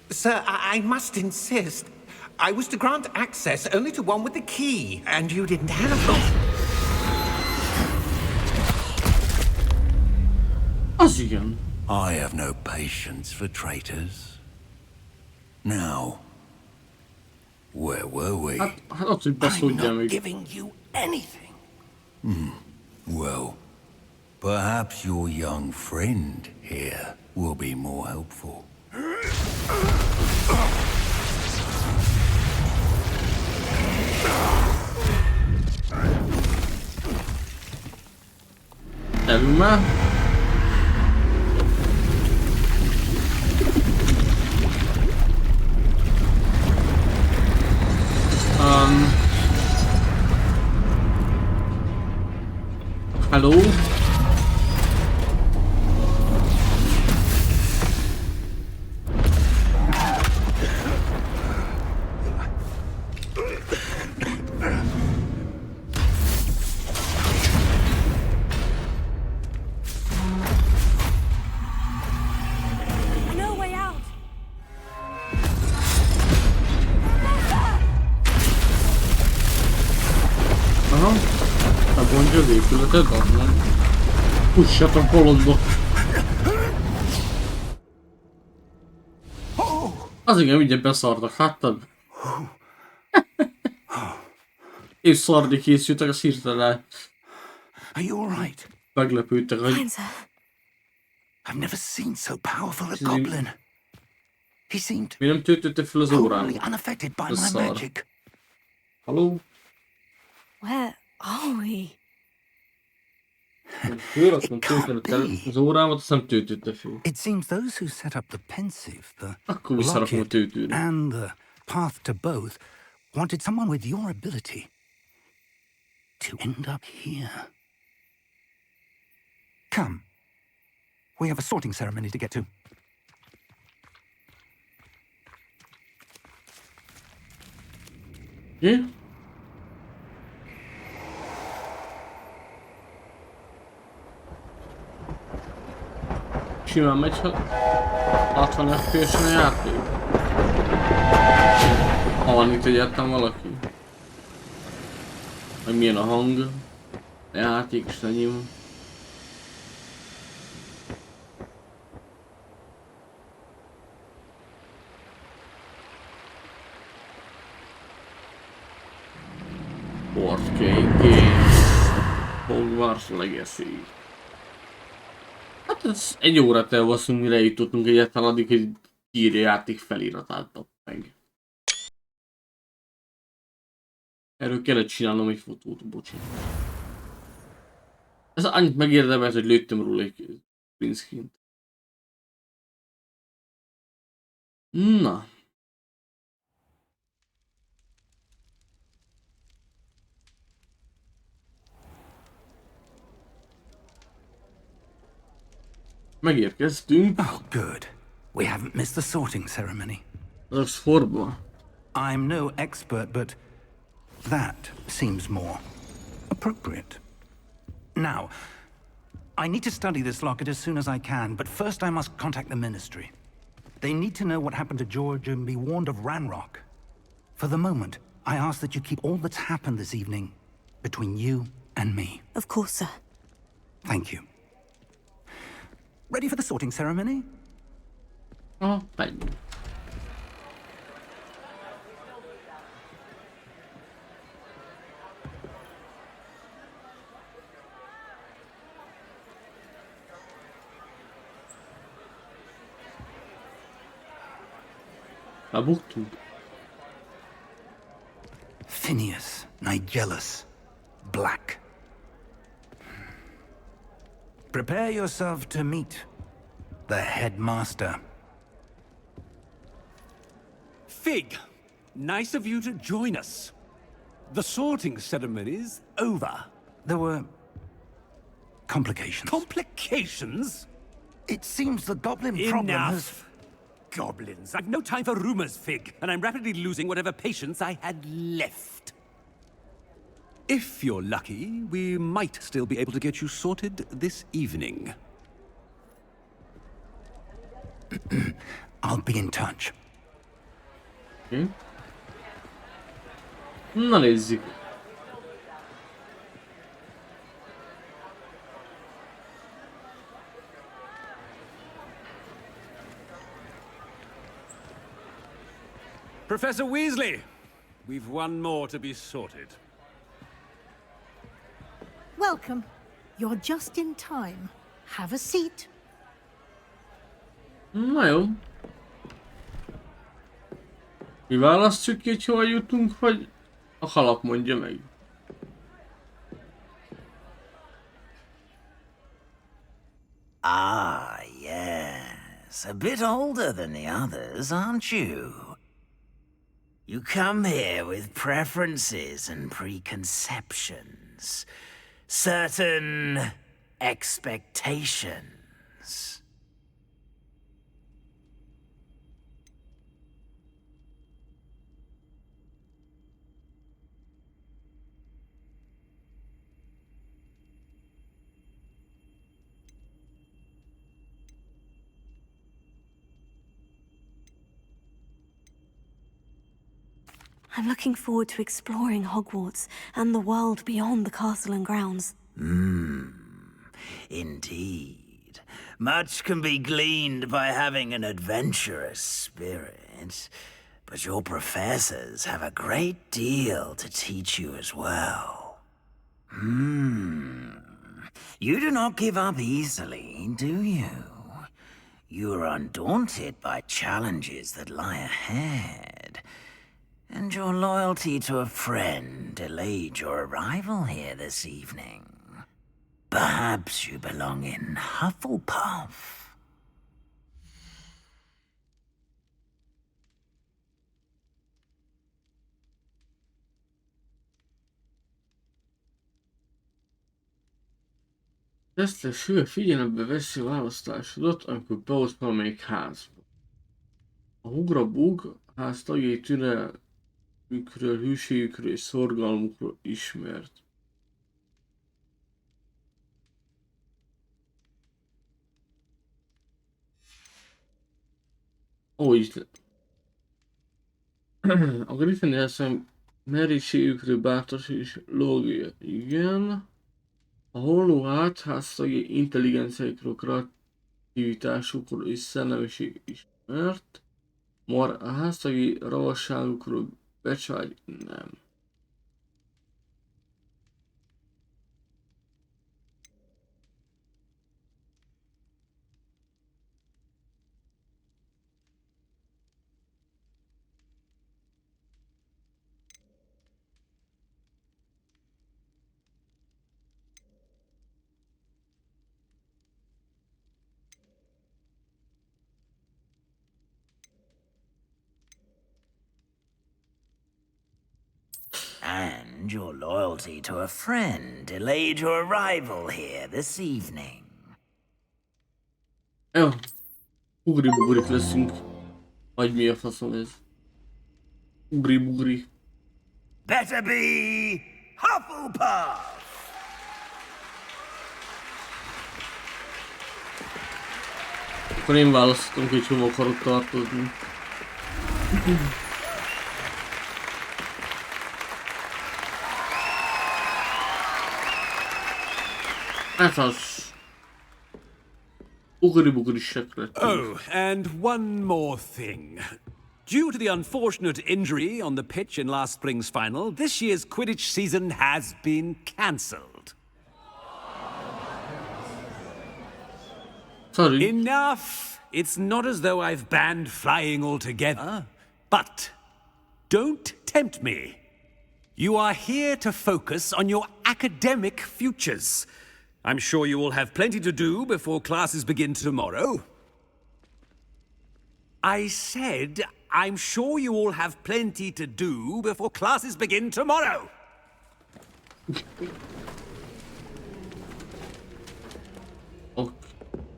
Sir, I must insist. I was to grant access only to one with the key, and you didn't have it. Az igen. I have no patience for traitors. Now, Where were we? Hát ott, hogy I'm beszódjál not még. giving you anything. Well, perhaps your young friend here will be more helpful. Elünk már. Hello? No way out. Aha. Hát mondja az épületet, az nem. Pussatok bolondok. Az igen, ugye beszartak, láttad? És szarni készültek, az hirtelen Are you all right? meglepődtek, hogy Fine, sir. I've never seen so powerful a goblin. He seemed mi nem töltötte fel az totally órán. unaffected by The my sword. magic. Haló? Where are we? Főraktam töltette az órámat, azt nem töltötte fel. It seems those who set up the pensive, the Akkor visszarakom a locket, töltőre. and the path to both wanted someone with your ability to end up here. Come. We have a sorting ceremony to get to. Yeah? Simán megy, 60 FPS-en a játék. Ha van itt egyáltalán valaki. Hogy milyen a hang. A játék is enyém. Board Games. Hogwarts Legacy. Hát ez egy órát elvaszunk, mire jutottunk egyáltalán addig, hogy írja a játék feliratát meg. Erről kellett csinálnom egy fotót, bocsánat. Ez annyit megérdemelt, hogy lőttem róla egy print screen-t. Na. Megérkeztünk Oh, good. We haven't missed the sorting ceremony. az Oxfordba. I'm no expert, but that seems more appropriate. Now, I need to study this locket as soon as I can, but first I must contact the Ministry. They need to know what happened to George and be warned of Ranrock. For the moment, I ask that you keep all that's happened this evening between you and me. Of course, sir. Thank you. Ready for the sorting ceremony? Aha, menj. Elbuktunk. Phineas, Nigellus, Black. Prepare yourself to meet the headmaster. Fig, nice of you to join us. The sorting ceremony's over. There were complications. Complications? It seems the goblin problem has... Enough. Goblins. I've no time for rumors, Fig, and I'm rapidly losing whatever patience I had left. If you're lucky, we might still be able to get you sorted this evening. I'll be in touch. Okay. Na nézzük. Professor Weasley, We've one more to be sorted. Welcome. You're just in time. Have a seat. Na jó. Mi választjuk ki, hogy hol jutunk, vagy a halap mondja meg? Ah, yes. A bit older than the others, aren't you? You come here with preferences and preconceptions. Certain expectations. I'm looking forward to exploring Hogwarts and the world beyond the castle and grounds. Indeed. Much can be gleaned by having an adventurous spirit, but your professors have a great deal to teach you as well. You do not give up easily, do you? You are undaunted by challenges that lie ahead. And your loyalty to a friend delayed your arrival here this evening. Perhaps you belong in Hufflepuff. Tesztes hülye figyelembe veszi a választásodat, amikor behoz valamelyik házba. A Hugrabug ház tagjai türelmükről, hűségükről és szorgalmukról ismert. Ó, így a Gryffindor szem merítségükről, bátorság és lógia. Igen. A holló háztagjai intelligenciáikról, kreativitásukról és szellemiség ismert. Mar a háztagjai ravasságukról becságy nem. And your loyalty to a friend delayed your arrival here this evening. Jó. Ugri-bugrik leszünk. Vagy mi a faszom ez? Ugri-bugri. Better be Hufflepuff! Akkor én választottam ki, hogy hova akarok tartozni. Hát az... Ugri-bugri sekrettünk. Oh, and one more thing. Due to the unfortunate injury on the pitch in last spring's final, this year's Quidditch season has been cancelled. Sorry. Enough! It's not as though I've banned flying altogether. But don't tempt me. You are here to focus on your academic futures. I'm sure you will have plenty to do before classes begin tomorrow. I said, I'm sure you all have plenty to do before classes begin tomorrow. Okay.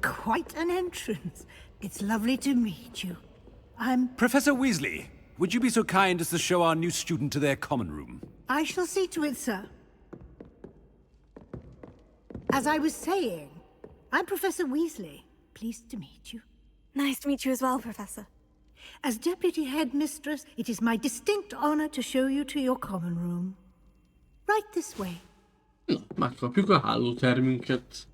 Quite an entrance. It's lovely to meet you. I'm... Professor Weasley, would you be so kind as to show our new student to their common room? I shall see to it, sir. As I was saying, I'm Professor Weasley. Pleased to meet you. Nice to meet you as well, Professor. As Deputy Headmistress, it is my distinct honor to show you to your common room. Right this way. Na, megkapjuk a hálótermünket.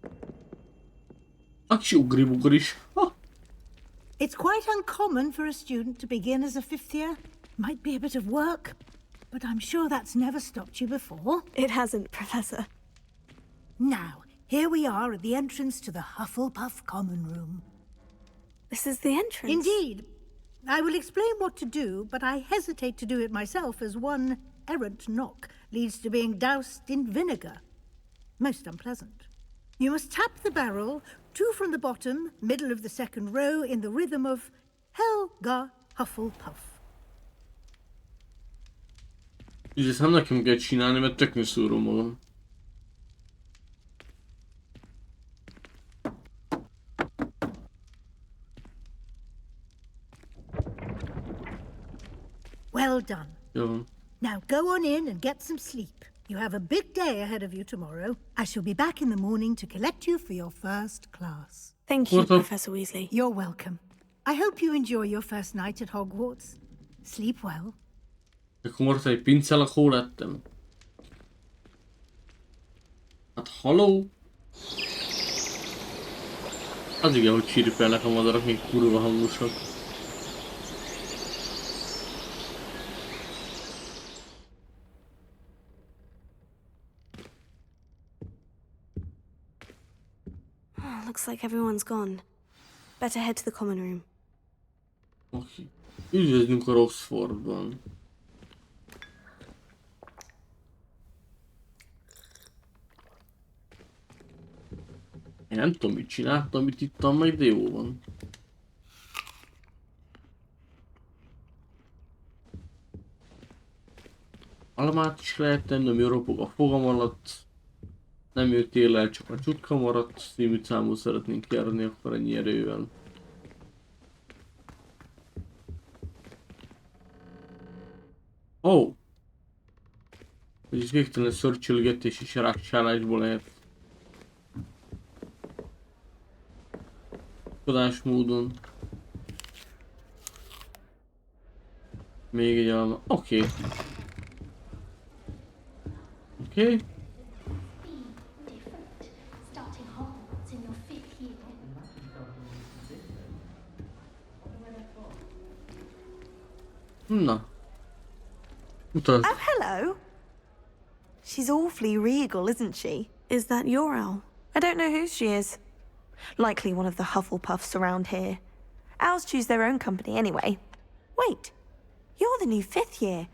A kis ugri-bugris. Ha! It's quite uncommon for a student to begin as a fifth year. Might be a bit of work. but I'm sure that's never stopped you before. It hasn't, Professor. Now, here we are at the entrance to the Hufflepuff Common Room. This is the entrance? Indeed. I will explain what to do, but I hesitate to do it myself as one errant knock leads to being doused in vinegar. Most unpleasant. You must tap the barrel, 2 from the bottom, middle of the second row, in the rhythm of Helga Hufflepuff. Ugye ezt nem nekem kell csinálni, mert tök szúrom magam. Well done. Jó. Now go on in and get some sleep. You have a big day ahead of you tomorrow. I shall be back in the morning to collect you for your first class. Thank you, Professor Weasley. You're welcome. I hope you enjoy your first night at Hogwarts. Sleep well. Akkor most egy pincelakó lettem. Hát haló? Az igen, hogy csiripelnek a madarak, még kurva hangosak. Looks like everyone's gone. Better head to the common room. Oké. Üdvözlünk a Roxfordban. Én nem tudom, mit csináltam, mit ittam meg, de jó van. Almát is lehet tenni, ami ropog a fogam alatt. Nem jöttél el, csak a csutka maradt. Című számot szeretnénk járni, akkor ennyi erővel. Oh! Vagyis végtelen szörcsölgetés és rákcsálásból lehet. Kodás módon. Még egy alma. Oké. Oké. Na. Utasd. Oh, hello. She's awfully regal, isn't she? Is that your owl? I don't know who she is. Likely one of the Hufflepuffs around here. Owls choose their own company anyway. Wait, you're the new 5th year.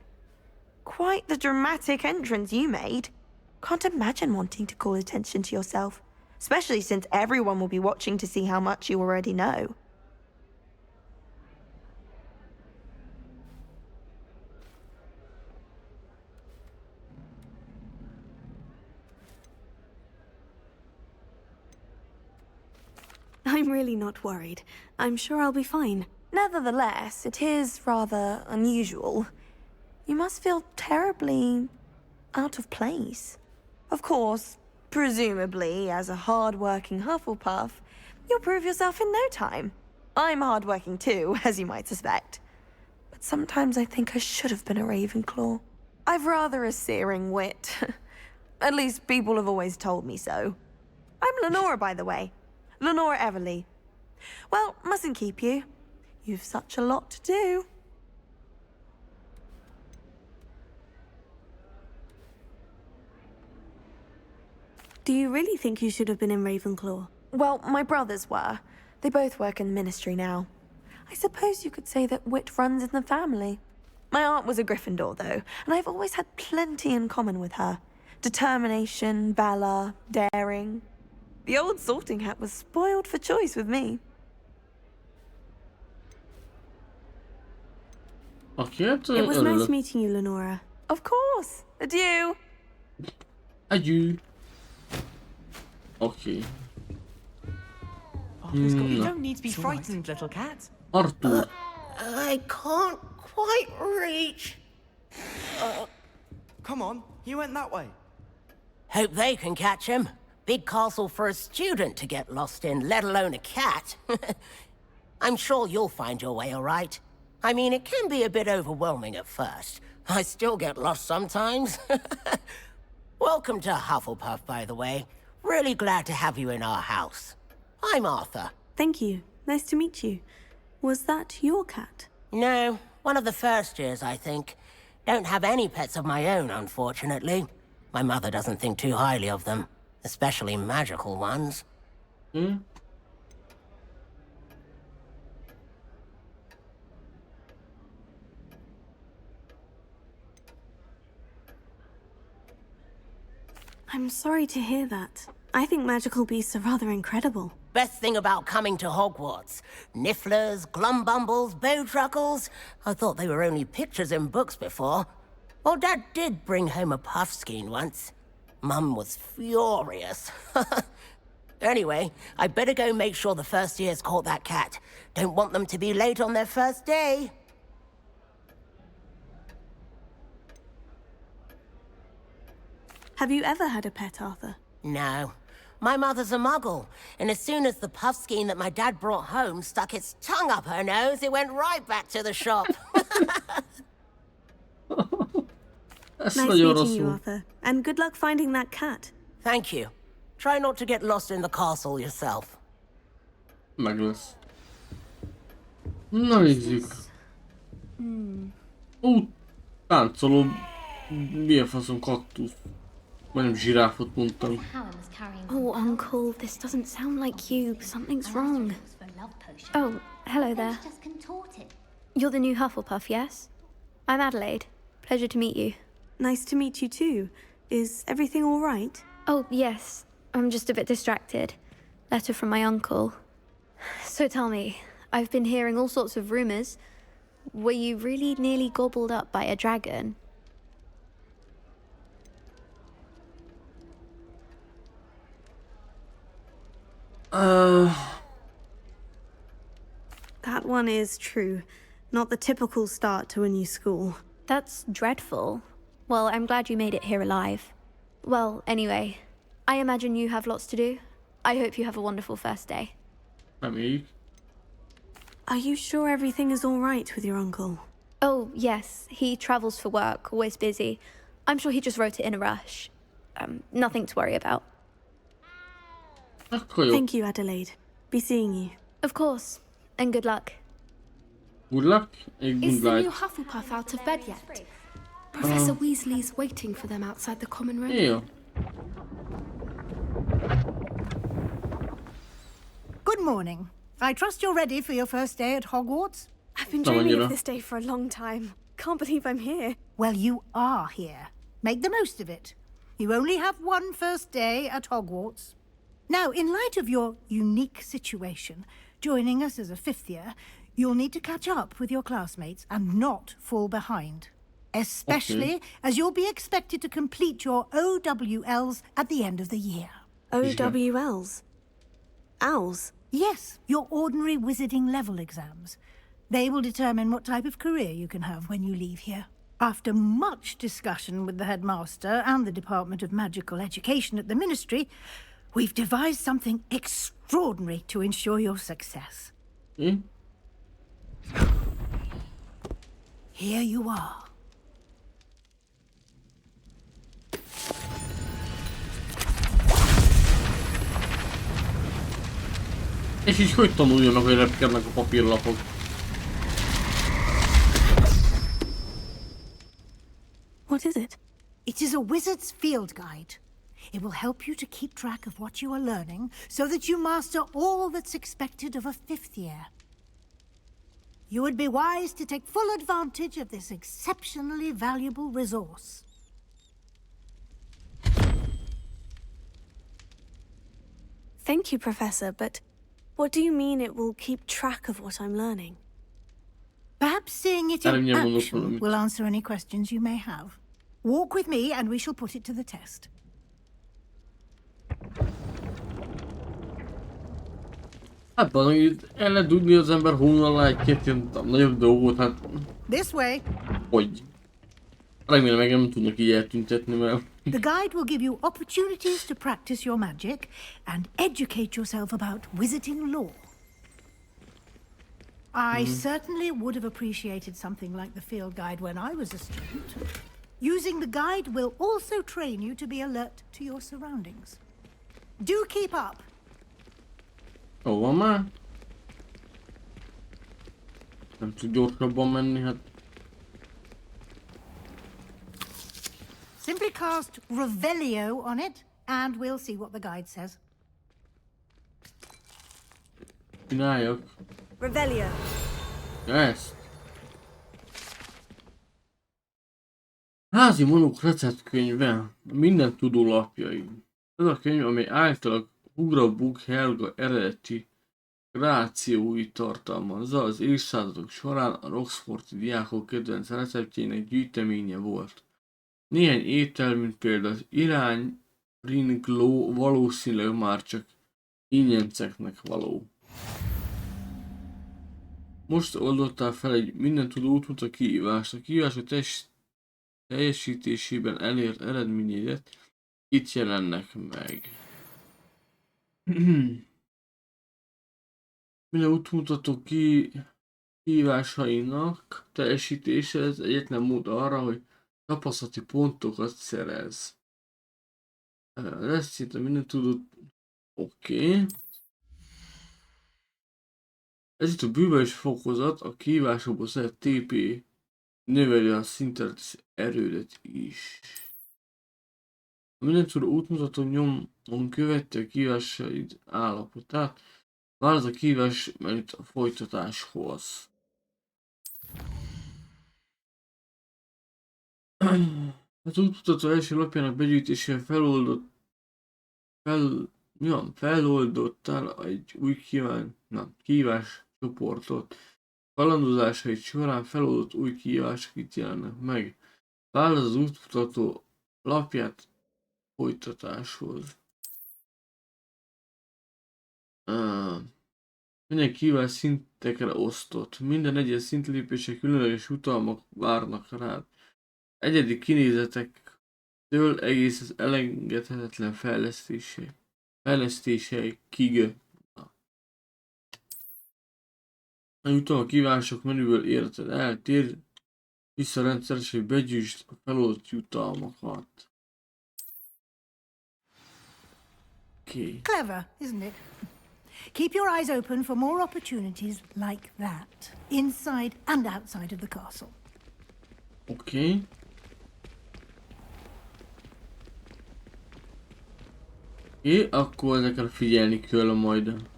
Quite the dramatic entrance you made. Can't imagine wanting to call attention to yourself, especially since everyone will be watching to see how much you already know. I'm really not worried. I'm sure I'll be fine. Nevertheless, it is rather unusual. You must feel terribly out of place. Of course, presumably, as a hard-working Hufflepuff, you'll prove yourself in no time. I'm hard-working too, as you might suspect. But sometimes I think I should have been a Ravenclaw. I've rather a searing wit. At least people have always told me so. I'm Lenora, by the way. Lenora Everly. Well, mustn't keep you. You've such a lot to do. Do you really think you should have been in Ravenclaw? Well, my brothers were. They both work in the ministry now. I suppose you could say that wit runs in the family. My aunt was a Gryffindor, though, and I've always had plenty in common with her. Determination, valor, daring. The old sorting hat was spoiled for choice with me. It was nice meeting you, Lenora. Of course. Adieu. Adieu. Okay. You don't need to be frightened, little cat. Arthur. I can't quite reach. Come on, you went that way. Hope they can catch him. Big castle for a student to get lost in, let alone a cat. I'm sure you'll find your way all right. I mean, it can be a bit overwhelming at first. I still get lost sometimes. Welcome to Hufflepuff, by the way. Really glad to have you in our house. I'm Arthur. Thank you. Nice to meet you. Was that your cat? No, one of the first years, I think. Don't have any pets of my own, unfortunately. My mother doesn't think too highly of them, especially magical ones. Hmm? I'm sorry to hear that. I think magical beasts are rather incredible. Best thing about coming to Hogwarts. Nifflers, glumbumbles, bowtruckles. I thought they were only pictures in books before. Well, Dad did bring home a puffskein once. Mum was furious. Anyway, I better go make sure the first years caught that cat. Don't want them to be late on their first day. Have you ever had a pet, Arthur? No. My mother's a muggle, and as soon as the puffskein that my dad brought home stuck its tongue up her nose, it went right back to the shop. Nice meeting you, Arthur. And good luck finding that cat. Thank you. Try not to get lost in the castle yourself. Meg lesz. Na nézzük. Táncoló... Milyen faszom kaktusz. Majdnem zsiráfot mondtam. Oh, Uncle, this doesn't sound like you. Something's wrong. Oh, hello there. You're the new Hufflepuff, yes? I'm Adelaide. Pleasure to meet you. Nice to meet you too. Is everything all right? Oh, yes. I'm just a bit distracted. Letter from my uncle. So tell me, I've been hearing all sorts of rumors. Were you really nearly gobbled up by a dragon? That one is true. Not the typical start to a new school. That's dreadful. Well, I'm glad you made it here alive. Well, anyway, I imagine you have lots to do. I hope you have a wonderful first day. Reméljük. Are you sure everything is all right with your uncle? Oh, yes. He travels for work, always busy. I'm sure he just wrote it in a rush. Nothing to worry about. Akkor jó. Thank you, Adelaide. Be seeing you. Of course. And good luck. Good luck and good Is the night. new Hufflepuff out of bed yet? Professor Weasley's waiting for them outside the common room. Jó. Good morning. I trust you're ready for your first day at Hogwarts? I've been dreaming of this day for a long time. Can't believe I'm here. Well, you are here. Make the most of it. You only have one first day at Hogwarts. Now, in light of your unique situation, joining us as a fifth year, you'll need to catch up with your classmates and not fall behind. Especially as you'll be expected to complete your OWLs at the end of the year. OWLs? Owls? Yes, your ordinary wizarding level exams. They will determine what type of career you can have when you leave here. After much discussion with the headmaster and the Department of Magical Education at the Ministry, we've devised something extraordinary to ensure your success. Here you are. És így hogy tanuljanak, hogy repkednek a papírlapok? What is it? It is a wizard's field guide. It will help you to keep track of what you are learning so that you master all that's expected of a fifth year. You would be wise to take full advantage of this exceptionally valuable resource. Thank you, Professor, but what do you mean it will keep track of what I'm learning? Perhaps seeing it in action will answer any questions you may have. Walk with me and we shall put it to the test. Hát van, el lehet dugni az ember hónal egy-két ilyen nagyobb dolgot, hát... This way. Hogy? Remélem meg nem tudnak így eltüntetni, mert... The guide will give you opportunities to practice your magic and educate yourself about wizarding lore. I certainly would have appreciated something like the field guide when I was a student. Using the guide will also train you to be alert to your surroundings. Do keep up. Hol van már? Nem tud gyorsabban menni, hát... Simply cast Revelio on it, and we'll see what the guide says. Csináljak. Revelio. Ezt. Házi monok receptkönyve. Minden tudó lapjai. Ez a könyv, amely általában Ugrabug Helga eredeti kreációit tartalmazza, az évszázadok során a roxforti diákok kedvenc receptjének gyűjteménye volt. Néhány étel, mint például az irány, ringló valószínűleg már csak ingyenceknek való. Most oldottál fel egy mindentudó útmutató kihívást. A kihívások teljesítésében elért eredményedet itt jelennek meg. Minden útmutató kihívásainak teljesítése ez egyetlen mód arra, hogy tapasztalati pontokat szerez. Lesz szinte minden tudod. Oké. Ez itt a bűvölés fokozat, a kihívásokból szeret TP növeli a szintet erődet is. A minden tudó útmutató nyomon követte a kihívásaid állapotát. Válasz a kihívás mellett a folytatáshoz. Az útmutató első lapjának begyűjtésével feloldottál egy új kihívás csoportot. Kalandozásait során feloldott új kihívások itt jelennek meg. Válasz az útmutató lapját folytatáshoz. Minden kihívás szintekre osztott. Minden egyes szintlépésre különleges jutalmak várnak rád. Egyedi kinézetektől egész az elengedhetetlen fejlesztéseikig. A jutalmak kívások menüből érted el, térj vissza rendszeresen, hogy begyűjtsd a feloldott jutalmakat. Okay. Clever, isn't it? Keep your eyes open for more opportunities like that, inside and outside of the castle. Oké. Oké, akkor ezekre figyelni kell majd.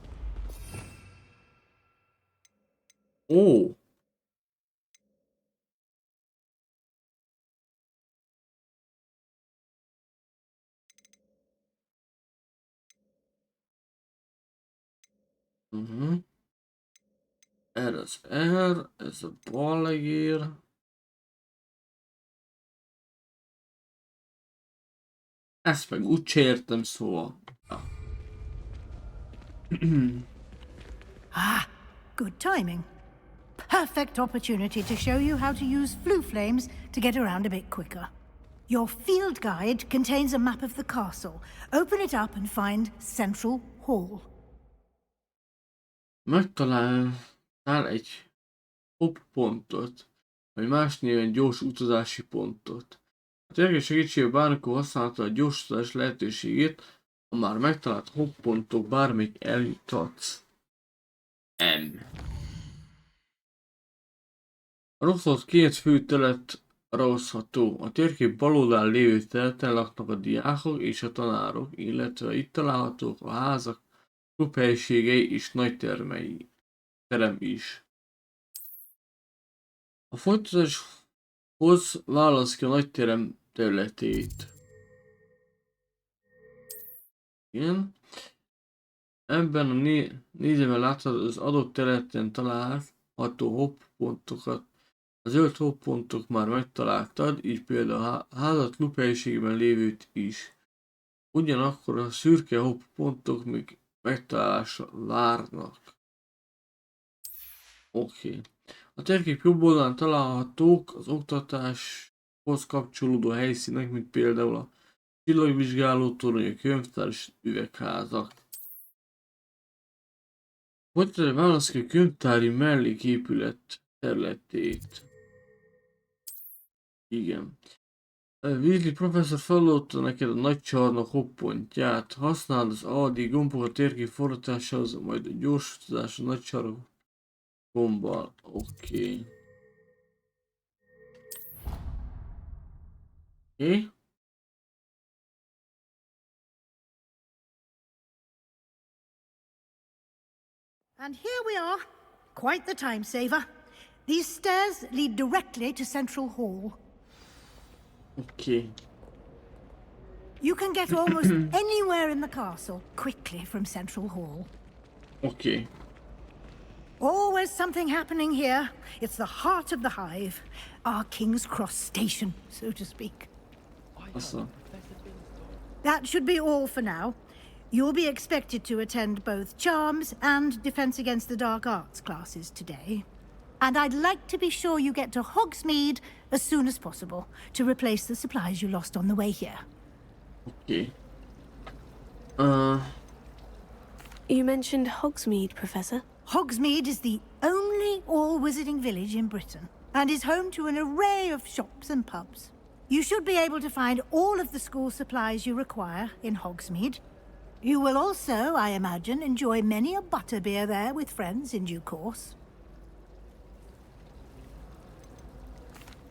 Ó! Ez az R, ez a bal legér. Ezt meg úgyse értem, szóval. Good timing. Perfect opportunity to show you how to use flue flames to get around a bit quicker. Your field guide contains a map of the castle. Open it up and find Central Hall. Megtaláltál egy hop pontot, vagy más néven gyors utazási pontot. A térkép segítségével bármikor használta a gyors utazás lehetőségét, a már megtalált hop pontok bármelyik eljutatsz. A rosszat két fő területre osztható. A térkép bal oldalán lévő területen laknak a diákok és a tanárok, illetve itt találhatók a házak, klubhelyiségei és nagy terem is. A folytatáshoz válasz ki a nagy terem területét. Igen. Ebben a nézőben láthatod az adott területen található hop pontokat. A zöld hop pontok már megtaláltad, így például a házat klubhelyiségben lévőt is. Ugyanakkor a szürke hop pontok még megtalálásra várnak. Oké. A térkép jobb oldalán találhatók az oktatáshoz kapcsolódó helyszínek, mint például a csillagvizsgáló torony, a könyvtár és üvegházak. Vagy válasz ki a könyvtári melléképület területét. Igen. Weasley professzor feloldotta neked a nagy csarnok hoppontját. Használd az AD gombokat a térkép forratásához, majd a gyors utazás a nagy csarnok gombbal. Oké. And here we are. Quite the time saver. These stairs lead directly to Central Hall. Okay. You can get almost anywhere in the castle quickly from Central Hall. Okay. Always something happening here. It's the heart of the hive. Our King's Cross station, so to speak. Awesome. That should be all for now. You'll be expected to attend both Charms and Defense Against the Dark Arts classes today. And I'd like to be sure you get to Hogsmeade as soon as possible to replace the supplies you lost on the way here. Okay. You mentioned Hogsmeade, Professor. Hogsmeade is the only all-wizarding village in Britain and is home to an array of shops and pubs. You should be able to find all of the school supplies you require in Hogsmeade. You will also, I imagine, enjoy many a butterbeer there with friends in due course.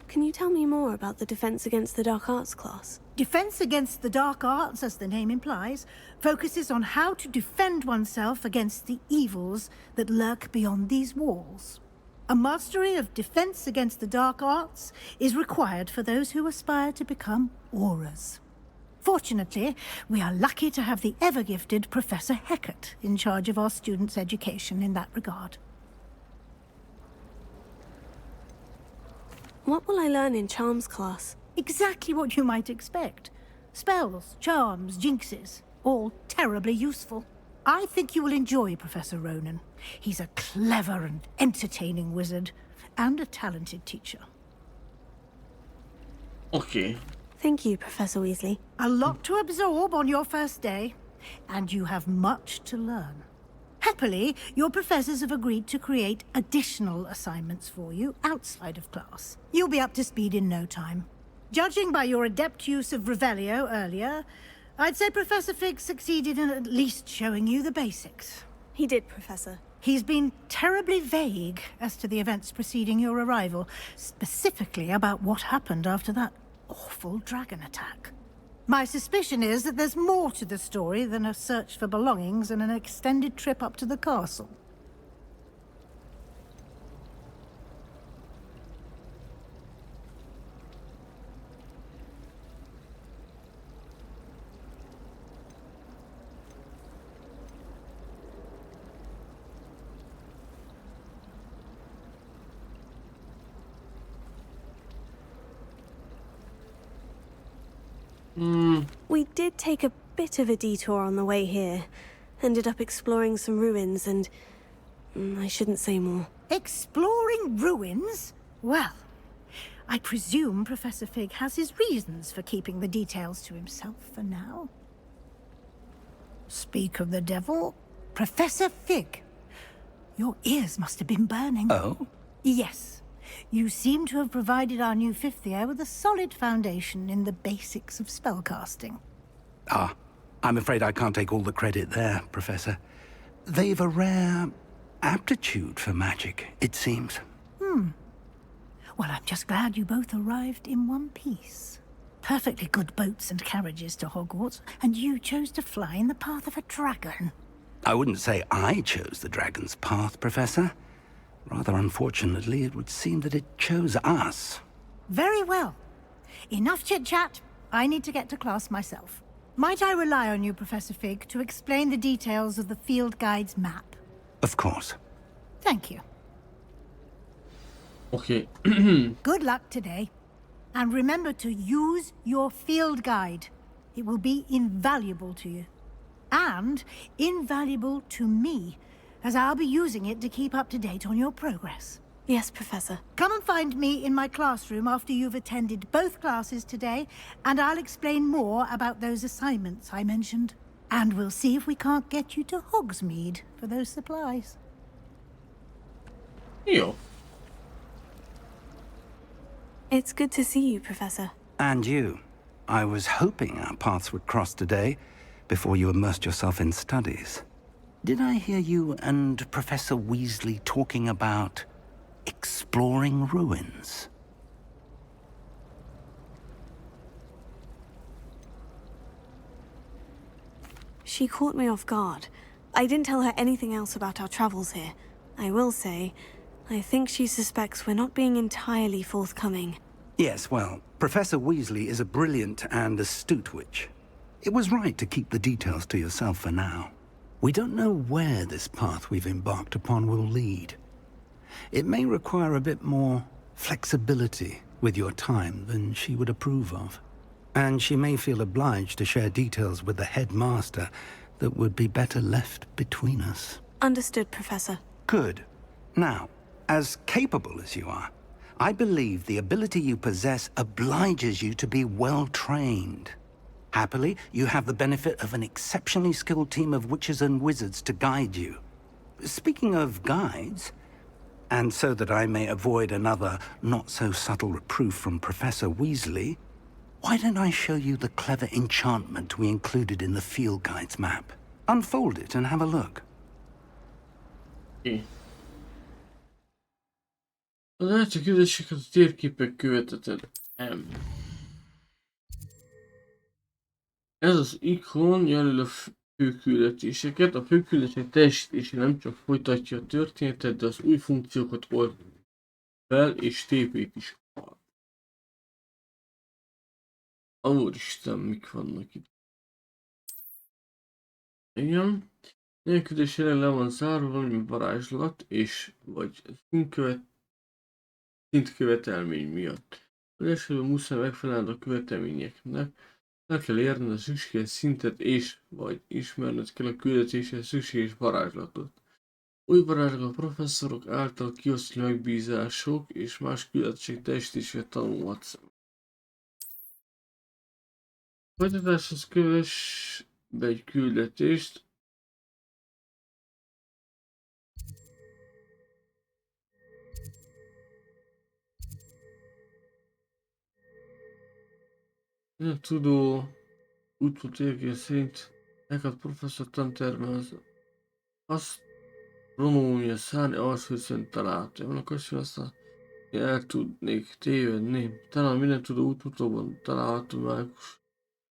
Can you tell me more about the Defense Against the Dark Arts class? Defense Against the Dark Arts, as the name implies, focuses on how to defend oneself against the evils that lurk beyond these walls. A mastery of Defense Against the Dark Arts is required for those who aspire to become Aurors. Fortunately, we are lucky to have the ever-gifted Professor Hecat in charge of our students' education in that regard. What will I learn in Charms class? Exactly what you might expect. Spells, charms, jinxes, all terribly useful. I think you will enjoy Professor Ronan. He's a clever and entertaining wizard, and a talented teacher. Okay. Thank you, Professor Weasley. A lot to absorb on your first day, and you have much to learn. Happily, your professors have agreed to create additional assignments for you outside of class. You'll be up to speed in no time. Judging by your adept use of Revelio earlier, I'd say Professor Fig succeeded in at least showing you the basics. He did, Professor. He's been terribly vague as to the events preceding your arrival, specifically about what happened after that awful dragon attack. My suspicion is that there's more to the story than a search for belongings and an extended trip up to the castle. We did take a bit of a detour on the way here. Ended up exploring some ruins and... I shouldn't say more. Exploring ruins? Well, I presume Professor Fig has his reasons for keeping the details to himself for now. Speak of the devil, Professor Fig. Your ears must have been burning. Oh? Yes. You seem to have provided our new fifth year with a solid foundation in the basics of spellcasting. Ah, I'm afraid I can't take all the credit there, Professor. They've a rare aptitude for magic, it seems. Well, I'm just glad you both arrived in one piece. Perfectly good boats and carriages to Hogwarts, and you chose to fly in the path of a dragon. I wouldn't say I chose the dragon's path, Professor. Rather unfortunately, it would seem that it chose us. Very well. Enough chit-chat. I need to get to class myself. Might I rely on you, Professor Fig, to explain the details of the field guide's map? Of course. Thank you. Okay. Good luck today. And remember to use your field guide. It will be invaluable to you. And invaluable to me, as I'll be using it to keep up to date on your progress. Yes, Professor. Come and find me in my classroom after you've attended both classes today, and I'll explain more about those assignments I mentioned. And we'll see if we can't get you to Hogsmeade for those supplies. Yo. It's good to see you, Professor. And you. I was hoping our paths would cross today, before you immersed yourself in studies. Did I hear you and Professor Weasley talking about exploring ruins? She caught me off guard. I didn't tell her anything else about our travels here. I will say, I think she suspects we're not being entirely forthcoming. Yes, well, Professor Weasley is a brilliant and astute witch. It was right to keep the details to yourself for now. We don't know where this path we've embarked upon will lead. It may require a bit more flexibility with your time than she would approve of. And she may feel obliged to share details with the headmaster that would be better left between us. Understood, Professor. Good. Now, as capable as you are, I believe the ability you possess obliges you to be well trained. Happily, you have the benefit of an exceptionally skilled team of witches and wizards to guide you. Speaking of guides, and so that I may avoid another not-so-subtle reproof from Professor Weasley, why don't I show you the clever enchantment we included in the field guide's map? Unfold it and have a look. Okay. Az első küldéseket a térképek követeted. Ez az ikon jelöl a főküldetéseket. A főküldetések teljesítése nem csak folytatja a történetet, de az új funkciókat old fel és TP-t is ad. Úristen, mik vannak itt? Igen. Ilyen küldés jelenleg le van zárva valami varázslat és vagy szintkövetelmény miatt. Az esetben muszáj megfelelned a követelményeknek. El kell érned a szükséges szintet és vagy ismerned kell a küldetéshez szükséges varázslatot. Új varázslatok a professzorok által kiosztani megbízások és más küldetések teljesítésére tanulhatsz. Folytatáshoz kövess be egy küldetést. Nem tudó útmut érgés szerint elakadt professzor tanterme az asztronómia szárny alsó szerint található. Vannak azt el tudnék tévedni. Talán minden tudó útmutatóban található mágus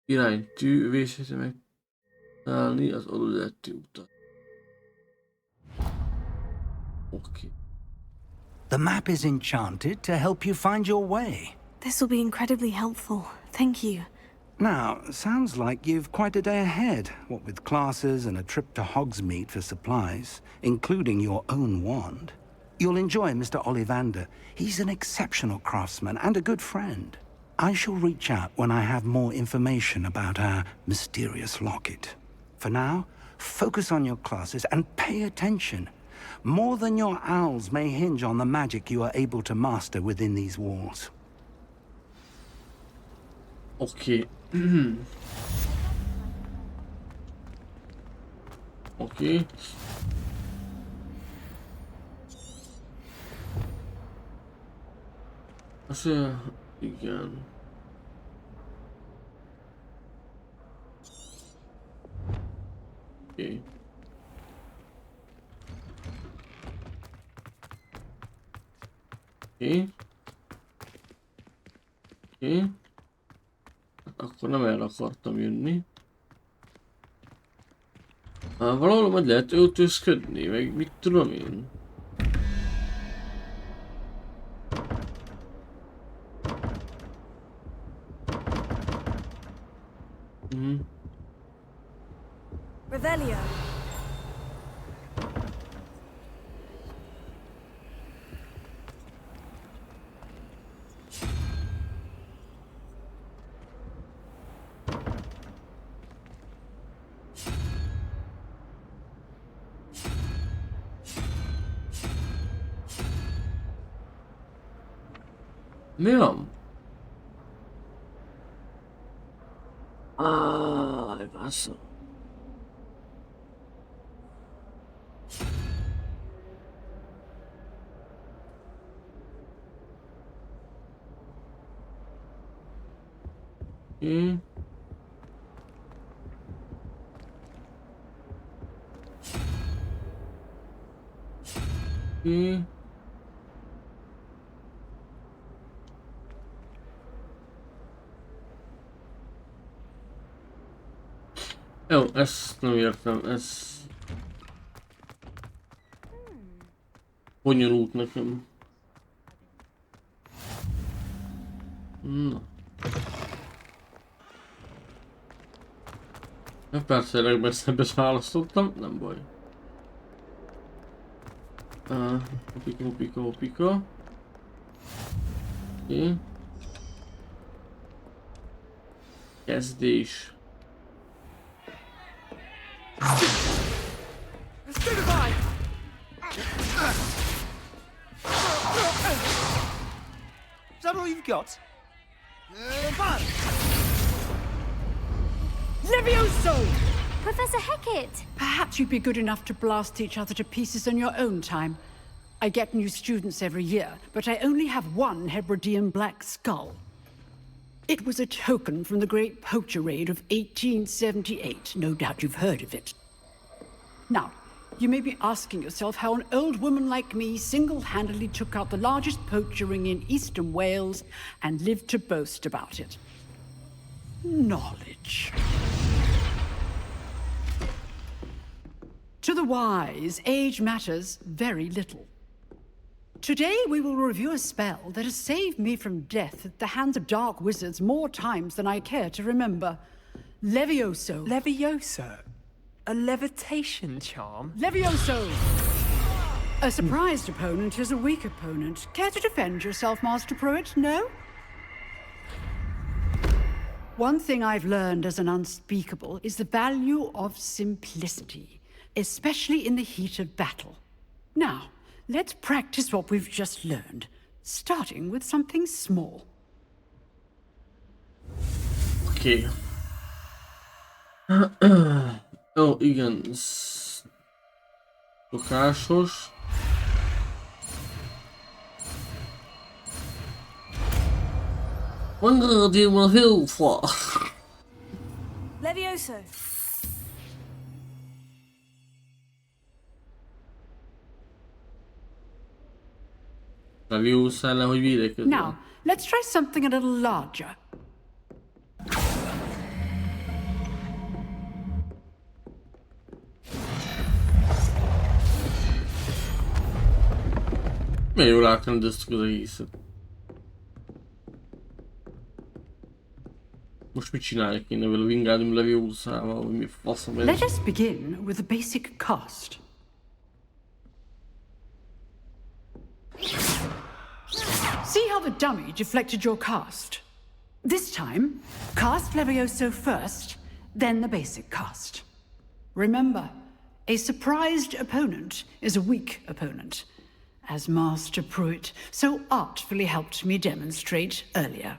iránytű, vészhelyzet megtalálni az adódetti utat. Okay. The map is enchanted to help you find your way. This will be incredibly helpful. Thank you. Now, sounds like you've quite a day ahead, what with classes and a trip to Hogsmeade for supplies, including your own wand. You'll enjoy Mr. Ollivander. He's an exceptional craftsman and a good friend. I shall reach out when I have more information about our mysterious locket. For now, focus on your classes and pay attention. More than your owls may hinge on the magic you are able to master within these walls. Okay. Okay. Igen. Okay. Okay. Okay. Akkor nem erre akartam jönni. Valahol majd lehet öltözködni, meg mit tudom én. Revelio. Mi van? Basszom. Jó, ezt nem értem, ez bonyolult nekem. Na. Persze a legmesszebbet választottam, nem baj. Hopika. Oké. Kezdés. Is that all you've got? Levioso! Professor Hecat! Perhaps you'd be good enough to blast each other to pieces on your own time. I get new students every year, but I only have one Hebridean black skull. It was a token from the Great Poacher Raid of 1878. No doubt you've heard of it. Now, you may be asking yourself how an old woman like me single-handedly took out the largest poacher ring in eastern Wales and lived to boast about it. Knowledge. To the wise, age matters very little. Today we will review a spell that has saved me from death at the hands of dark wizards more times than I care to remember. Levioso. Levioso? A levitation charm? Levioso! A surprised opponent is a weak opponent. Care to defend yourself, Master Pruitt? No? One thing I've learned as an unspeakable is the value of simplicity, especially in the heat of battle. Now, let's practice what we've just learned, starting with something small. Okay. Ó, igen. Szokásos. Wingardium Leviosa. Levioso. Leviosa ellen, hogy védekezzen. Now, let's try something a little larger. Milyen jól átrendeztük az egészet. Most mit csinálják én ebből a Wingardium Leviosa-val, vagy mi faszom ez? Let us begin with the basic cast. See how the dummy deflected your cast? This time, cast Levioso first, then the basic cast. Remember, a surprised opponent is a weak opponent, as Master Pruitt so artfully helped me demonstrate earlier.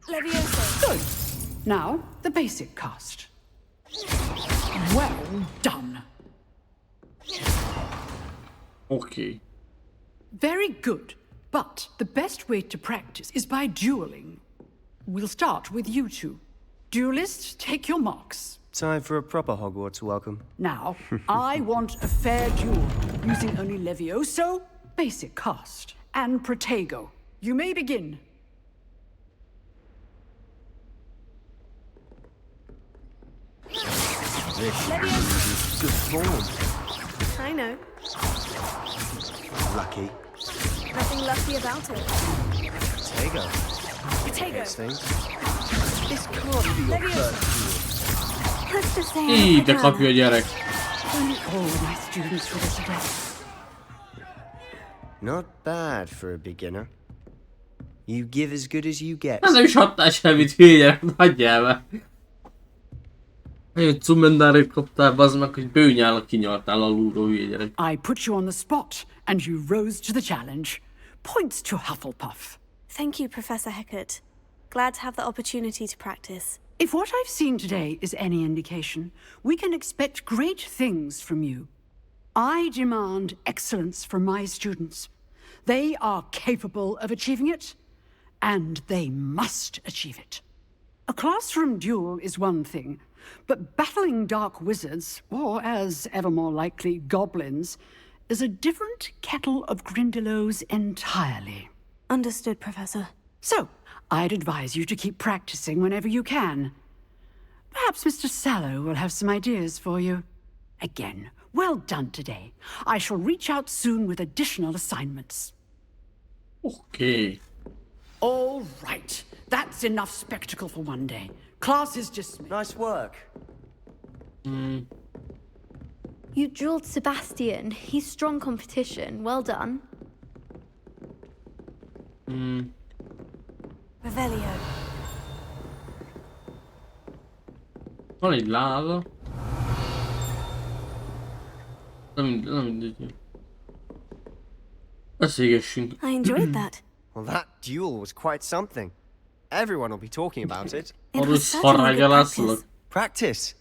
Levioso. Good. Now, the basic cast. Well done. Okay. Very good. But the best way to practice is by dueling. We'll start with you two. Duelists, take your marks. Time for a proper Hogwarts welcome. Now, I want a fair duel, using only Levioso, basic cast, and Protego. You may begin. Good form. I know. Lucky. Nothing lucky about it. Tego. Protego. This can't be your first Let's just say Így, de kapja a gyerek. Only all my students for this day. Not bad for a beginner. You give as good as you get. Ez nem is adtál semmit, hülye gyerek, hagyjál már. Egy cummendárét kaptál, bazd meg, hogy bőnyállal kinyaltál alulról, hülye gyerek. I put you on the spot, and you rose to the challenge. Points to Hufflepuff. Thank you, Professor Hecat. Glad to have the opportunity to practice. If what I've seen today is any indication, we can expect great things from you. I demand excellence from my students. They are capable of achieving it, and they must achieve it. A classroom duel is one thing, but battling dark wizards, or as ever more likely, goblins, is a different kettle of Grindylows entirely. Understood, Professor. So, I'd advise you to keep practicing whenever you can. Perhaps Mr. Sallow will have some ideas for you. Again, Well done today. I shall reach out soon with additional assignments. Okay. All right. That's enough spectacle for one day. Class is dismissed. Nice work. You drilled Sebastian. He's strong competition. Well done. Revelio. Van egy láda. Nem mindegy. Beszélgessünk. I enjoyed that. Well, that duel was quite something. Everyone will be talking about it. It was certainly good practice. Practice?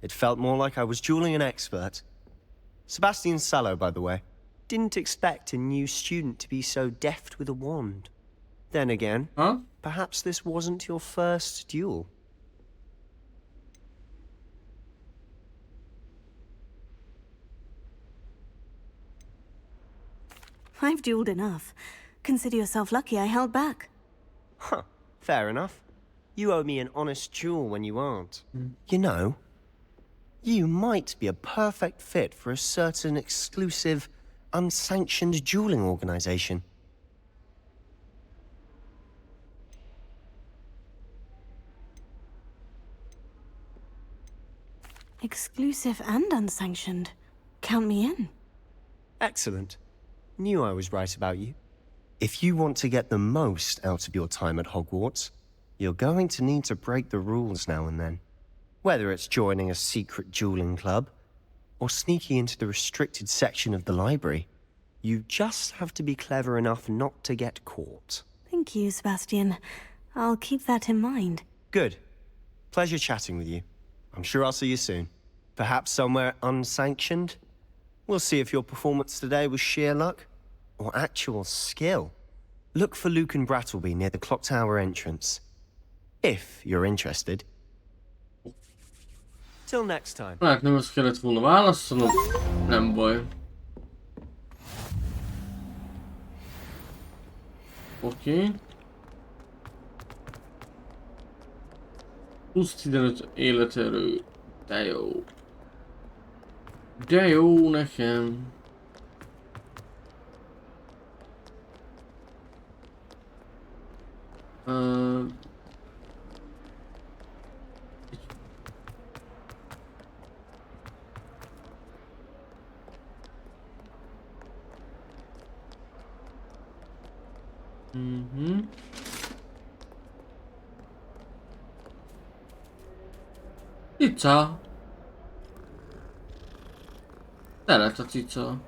It felt more like I was dueling an expert. Sebastian Sallow, by the way. Didn't expect a new student to be so deft with a wand. Then again, perhaps this wasn't your first duel. I've dueled enough. Consider yourself lucky I held back. Huh, fair enough. You owe me an honest duel when you aren't. You know, you might be a perfect fit for a certain exclusive, unsanctioned dueling organization. Exclusive and unsanctioned. Count me in. Excellent. Knew I was right about you. If you want to get the most out of your time at Hogwarts, you're going to need to break the rules now and then. Whether it's joining a secret dueling club, or sneaking into the restricted section of the library, you just have to be clever enough not to get caught. Thank you, Sebastian. I'll keep that in mind. Good. Pleasure chatting with you. I'm sure I'll see you soon. Perhaps somewhere unsanctioned? We'll see if your performance today was sheer luck or actual skill. Look for Luke and Brattleby near the clock tower entrance. If you're interested. Till next time. Hát nem ezt kellett volna választanom. Nem baj. Oké. Plusz 15 életerő. De jó. De jó nekem. Cica. Te lett a cica.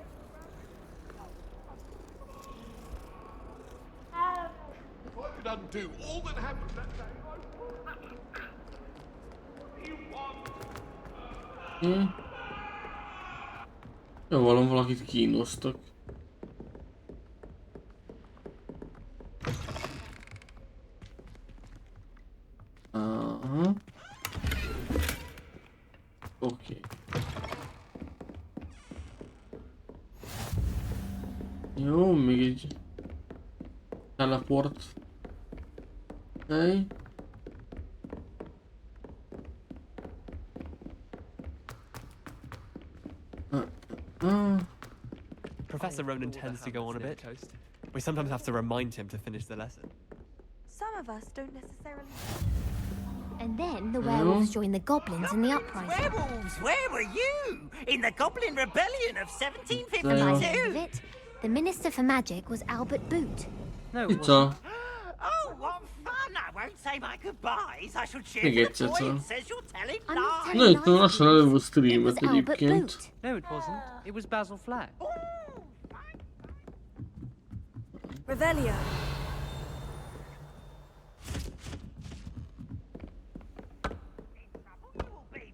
Jó, valakit kínoztak. Aha. Oké. Jó, még egy teleport. Hely. Professor Ronan tends to go on a bit. We sometimes have to remind him to finish the lesson. Some of us don't necessarily... And then the werewolves joined the goblins in the uprising. Werewolves, where were you? In the Goblin Rebellion of 1752? The Minister for Magic was Albert Boot. No, it wasn't. Oh, what fun! I won't say my goodbyes. I shall cheer Még for the boy egyszer. who says you're telling lies. Na itt van lassan előbb a streamet egyébként. No, it wasn't. It was Basil Flack. Revelio.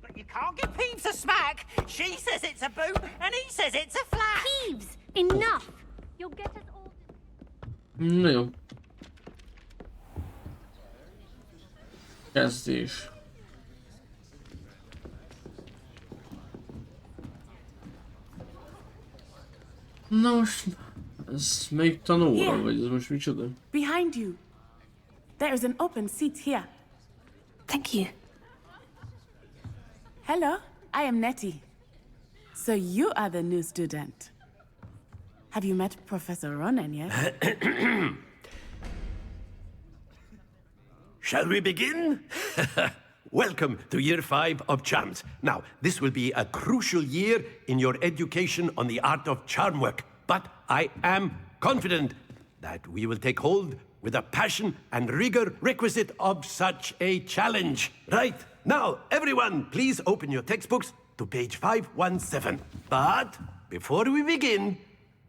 But you can't give Peeves a smack. She says it's a boot, and he says it's a flat. Peeves, enough! You'll get us all... Na jó. Kezdés. Na most... Ez melyik tanóra, vagy ez most micsoda? Behind you. There is an open seat here. Thank you. Hello, I am Nettie. So you are the new student. Have you met Professor Ronan yet? Shall we begin? Welcome to Year 5 of Charms. Now, this will be a crucial year in your education on the art of charm work, but I am confident that we will take hold with the passion and rigor requisite of such a challenge. Right, now, everyone, please open your textbooks to page 517. But before we begin,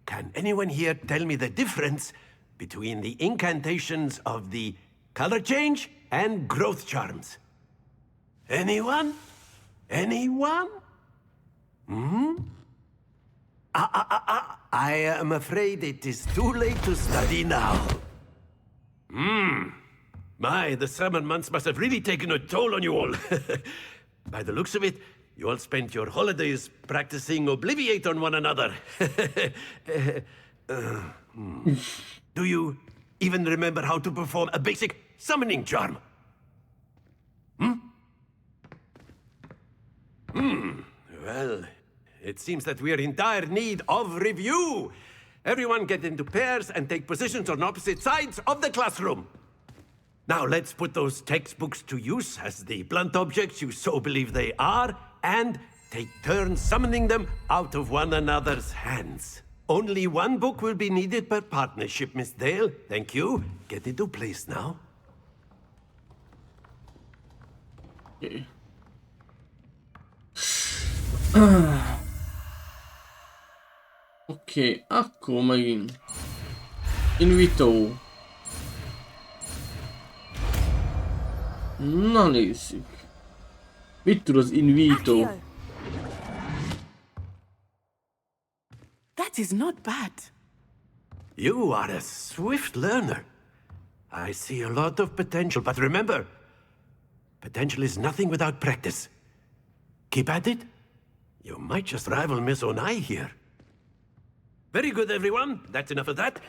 can anyone here tell me the difference between the incantations of the color change and growth charms? Anyone? Anyone? I am afraid it is too late to study now. My, the summer months must have really taken a toll on you all. By the looks of it, you all spent your holidays practicing Obliviate on one another. Do you even remember how to perform a basic summoning charm? Well, it seems that we are in dire need of review. Everyone get into pairs and take positions on opposite sides of the classroom. Now let's put those textbooks to use as the blunt objects you so believe they are, and take turns summoning them out of one another's hands. Only one book will be needed per partnership, Miss Dale. Thank you. Get into place now. Okay. Oké, akkor megint Invito. Na nézzük. Mit tud az Invito? That is not bad. You are a swift learner. I see a lot of potential, but remember, potential is nothing without practice. Keep at it. You might just rival Miss Onai here. Very good, everyone. That's enough of that.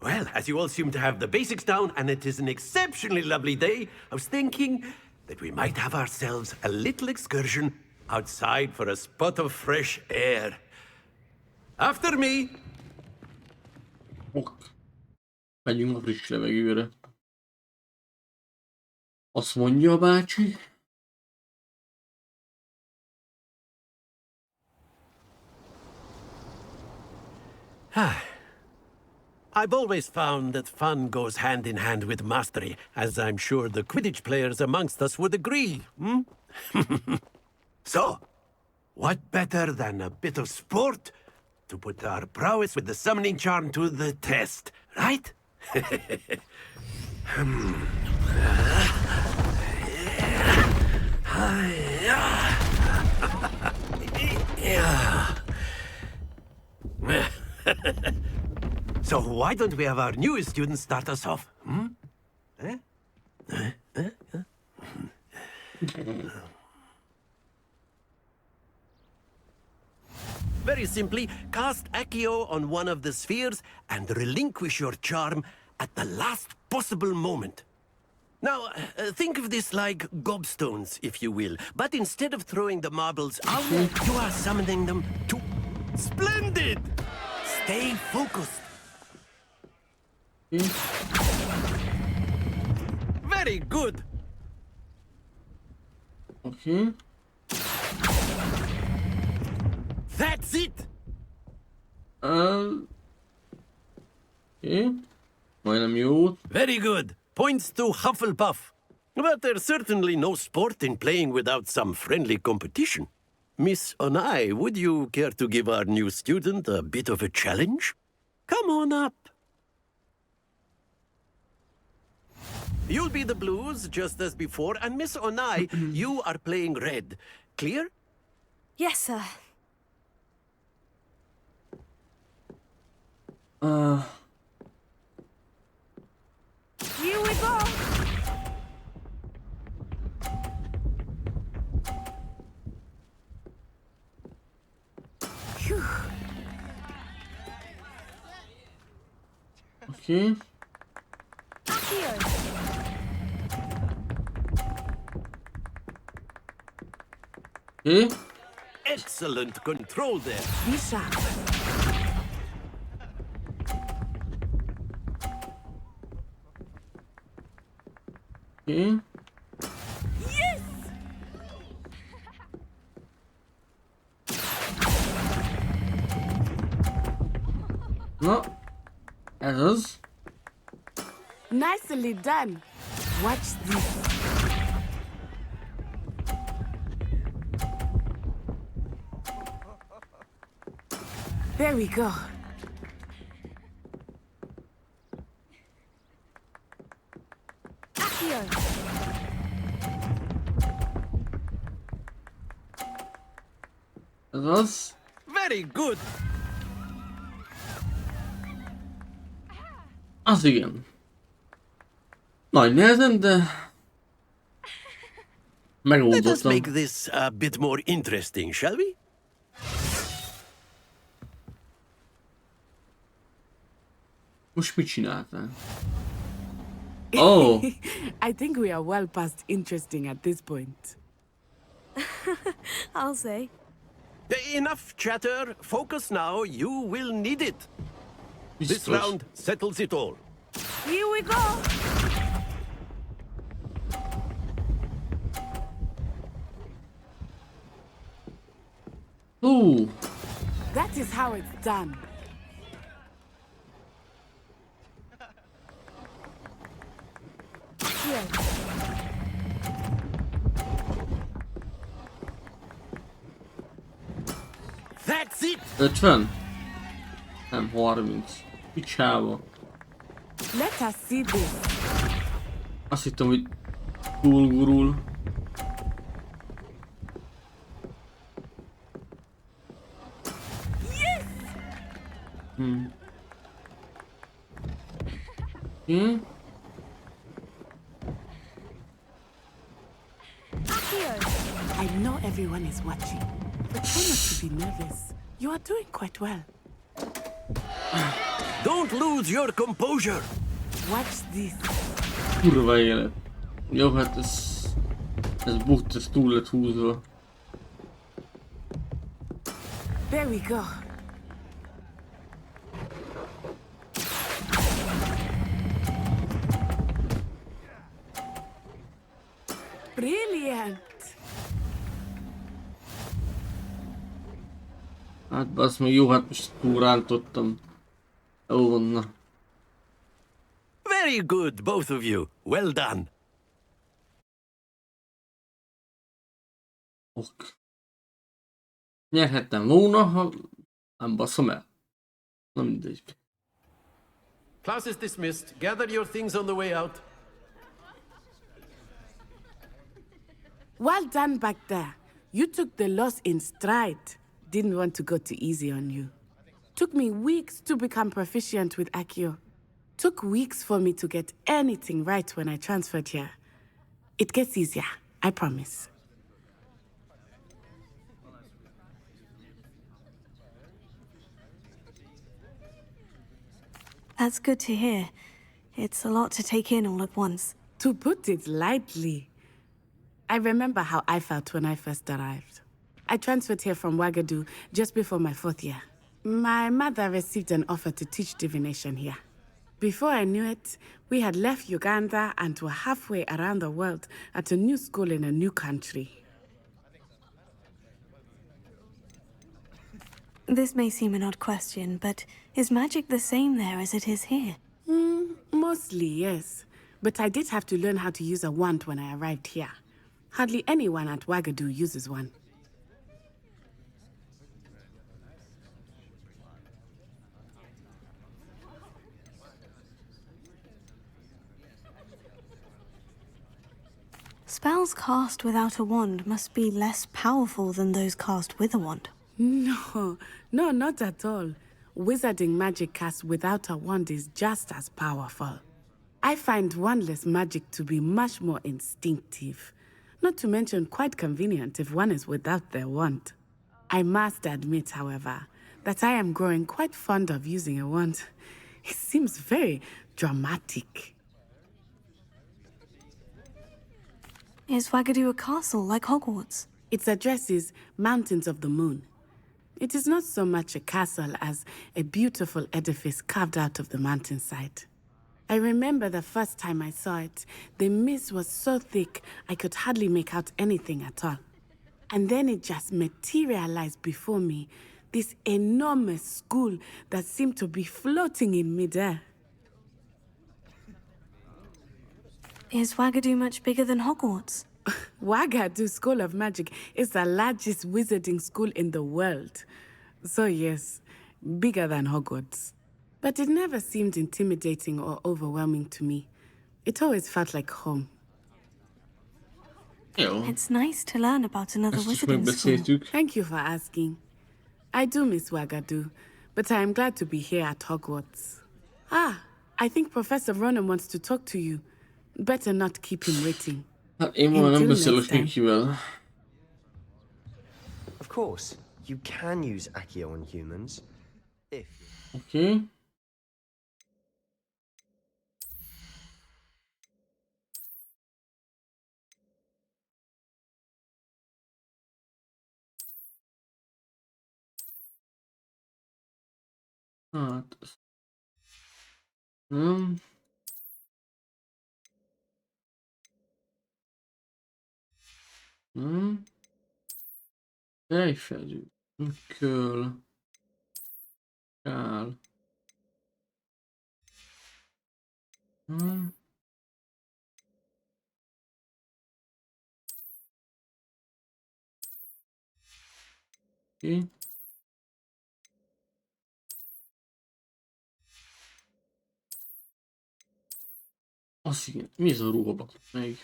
Well, as you all seem to have the basics down, and it is an exceptionally lovely day, I was thinking that we might have ourselves a little excursion outside for a spot of fresh air. After me! Ok. Megyünk a friss levegőre. Azt mondja a bácsi. I've always found that fun goes hand in hand with mastery, as I'm sure the Quidditch players amongst us would agree. So, what better than a bit of sport to put our prowess with the summoning charm to the test, right? So why don't we have our newest student start us off? Very simply, cast Accio on one of the spheres and relinquish your charm at the last possible moment. Now, think of this like gobstones, if you will. But instead of throwing the marbles out, you are summoning them to... Splendid! Stay focused. Very good. Okay. That's it. Okay. Majdnem jó. Very good. Points to Hufflepuff. But there's certainly no sport in playing without some friendly competition. Miss Onai, would you care to give our new student a bit of a challenge? Come on up. You'll be the blues, just as before, and Miss Onai, you are playing red. Clear? Yes, sir. You we go! Phew. Okay. Okay. Excellent control there. Be sharp. Okay. Yes! Na, ez az. Nicely done. Watch this. There we go. Accio. Ez az. Very good. Az igen. Nagy nehezen, de... Let us megoldottam. make this a bit more interesting, shall we? Most mit csináltál? Oh! I think we are well past interesting at this point. I'll say. Enough chatter. Focus now. You will need it. This Biztos. round settles it all. Here we go. Ooh! That is how it's done. Here. That's it. 50? Nem, 30. Picsába. Let us see this. Azt hittem, hogy túlgurul. Yes! I know everyone is watching, but try not to be nervous. You are doing quite well. Don't lose your composure. Watch this. Kurva élet. Jó, hát ez bukt, ez túl lett húzva. There we go. Brilliant. Hát basz meg, jó, hát most túl rántottam. Ó, na. Very good, both of you. Well done. Ok. Nyerhettem volna, ha nem baszom el. Na mindegy. Class is dismissed. Gather your things on the way out. Well done back there. You took the loss in stride. Didn't want to go too easy on you. Took me weeks to become proficient with Accio. Took weeks for me to get anything right when I transferred here. It gets easier, I promise. That's good to hear. It's a lot to take in all at once. To put it lightly, I remember how I felt when I first arrived. I transferred here from Ouagadougou just before my 4th year. My mother received an offer to teach divination here. Before I knew it, we had left Uganda and were halfway around the world at a new school in a new country. This may seem an odd question, but is magic the same there as it is here? Mostly, yes. But I did have to learn how to use a wand when I arrived here. Hardly anyone at Ouagadougou uses one. Spells cast without a wand must be less powerful than those cast with a wand. No, not at all. Wizarding magic cast without a wand is just as powerful. I find wandless magic to be much more instinctive. Not to mention quite convenient if one is without their wand. I must admit, however, that I am growing quite fond of using a wand. It seems very dramatic. Is Ouagadougou a castle like Hogwarts? Its address is Mountains of the Moon. It is not so much a castle as a beautiful edifice carved out of the mountainside. I remember the first time I saw it, the mist was so thick I could hardly make out anything at all. And then it just materialized before me, this enormous school that seemed to be floating in midair. Is Wagadu much bigger than Hogwarts? Wagadu School of Magic is the largest wizarding school in the world. So yes, bigger than Hogwarts. But it never seemed intimidating or overwhelming to me. It always felt like home. It's nice to learn about another wizarding school. Thank you for asking. I do miss Wagadu, but I am glad to be here at Hogwarts. Ah, I think Professor Ronan wants to talk to you. Better not keep him waiting. Of course, you can use Accio on humans. If... Okay. Hát. Nem. Nem. Tejfelű. Köl. Kál. Nem. Oké. Azt igen. Mi ez a ruha? Meg.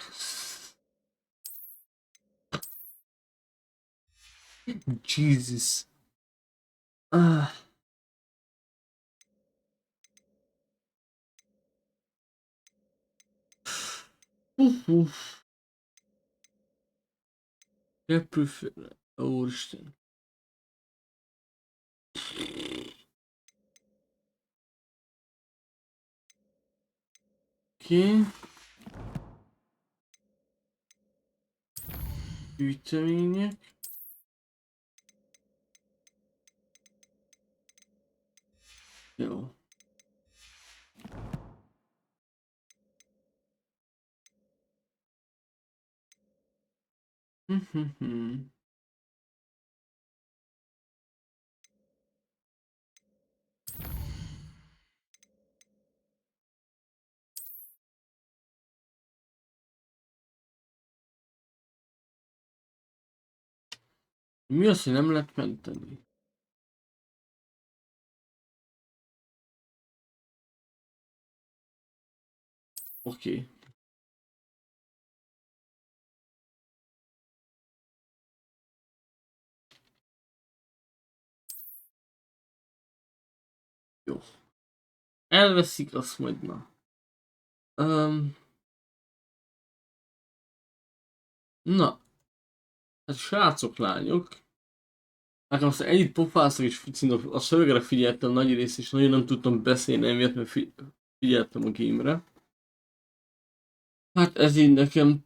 Jesus. Ah. Repülfőre. Úristen. Oké. Gyűjtemények. Jó. Mi az, hogy nem lehet menteni? Oké. Jó. Elveszik, azt majd na. Na. Hát srácok, lányok. Nekem azt ennyit pofáztak és a szövegre figyeltem nagy részt, és nagyon nem tudtam beszélni emiatt, mert figyeltem a game-re. Hát ez így nekem...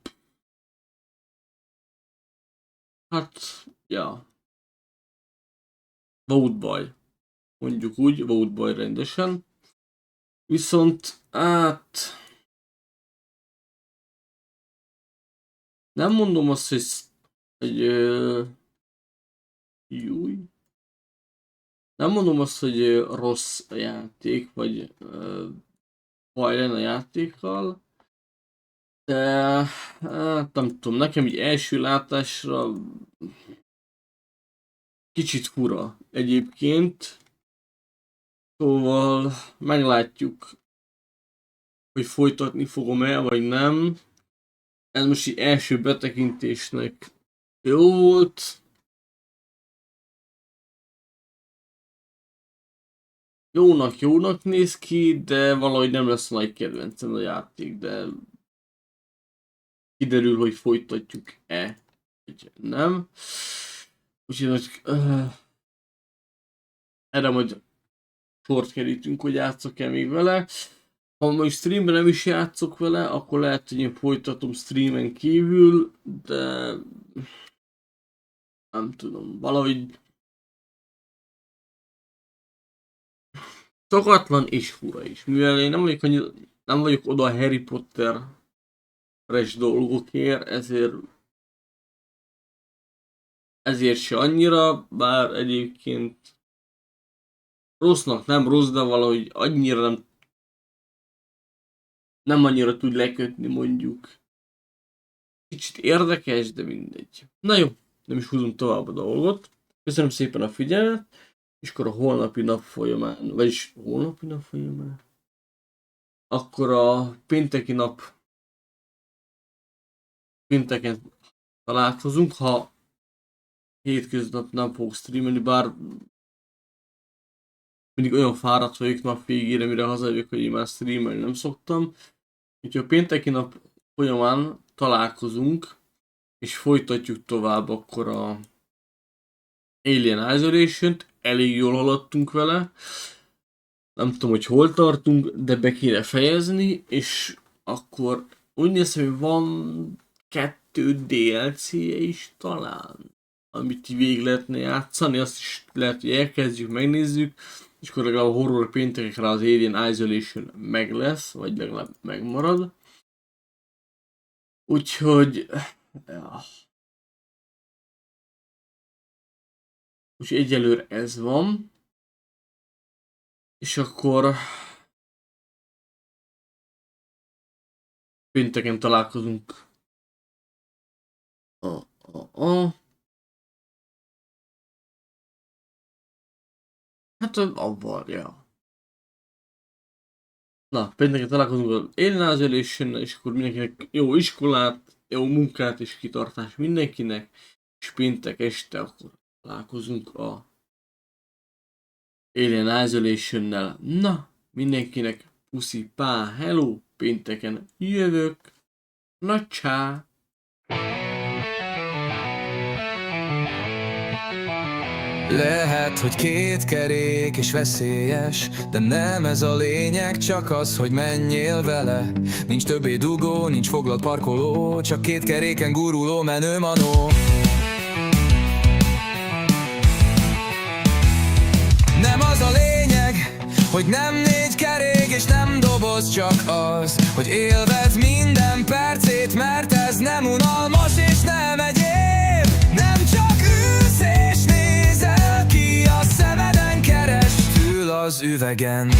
Hát... Ja. Volt baj. Mondjuk úgy, volt baj rendesen. Viszont, hát... Nem mondom azt, hogy Júj. Nem mondom azt, hogy rossz a játék, vagy baj lenne a játékkal. De hát nem tudom, nekem így első látásra kicsit fura egyébként. Szóval meglátjuk, hogy folytatni fogom-e, vagy nem. Ez most így első betekintésnek jó volt. Jónak néz ki, de valahogy nem lesz nagy kedvencem a játék, de kiderül, hogy folytatjuk-e, vagy nem. Úgyhogy erre majd sort kerítünk, hogy játszok-e még vele. Ha majd streamben nem is játszok vele, akkor lehet, hogy én folytatom streamen kívül, de nem tudom, valahogy szokatlan és fura is. Mivel én nem vagyok oda a Harry Potter-es dolgokért, ezért se annyira, bár egyébként rossznak nem rossz, de valahogy annyira nem annyira tud lekötni, mondjuk. Kicsit érdekes, de mindegy. Na jó, nem is húzunk tovább a dolgot. Köszönöm szépen a figyelmet, és akkor a holnapi nap folyamán, vagyis holnapi nap folyamán, akkor a pénteki nap pénteken találkozunk, ha hétköznap nem fogok streamelni, bár mindig olyan fáradt vagyok nap végére, mire hazajövök, hogy én már streamelni nem szoktam. Úgyhogy a pénteki nap folyamán találkozunk, és folytatjuk tovább akkor a Alien Isolation-t. Elég jól haladtunk vele. Nem tudom, hogy hol tartunk, de be kéne fejezni, és akkor úgy néz ki, hogy van 2 DLC-je is talán, amit végig lehetne játszani, azt is lehet, hogy elkezdjük, megnézzük, és akkor legalább a horror péntekekre az Alien Isolation meg lesz, vagy legalább megmarad. Úgyhogy... Ja. Úgyhogy egyelőre ez van. És akkor... pénteken találkozunk. Hát avval, ja. Na, pénteken találkozunk az Alien Isolation, és akkor mindenkinek jó iskolát, jó munkát és kitartás mindenkinek, és péntek este akkor találkozunk a Alien Isolation-nel. Na, mindenkinek puszi, pá, hello, pénteken jövök. Na, csá! Lehet, hogy 2 kerék és veszélyes, de nem ez a lényeg, csak az, hogy menjél vele. Nincs többé dugó, nincs foglalt parkoló, csak 2 keréken guruló menő manó. Nem az a lényeg, hogy nem 4 kerék és nem doboz, csak az, hogy élved minden percét, mert ez nem unalmas és nem egyéb. Nem csak ülsz és nézel ki a szemeden keresztül az üvegen.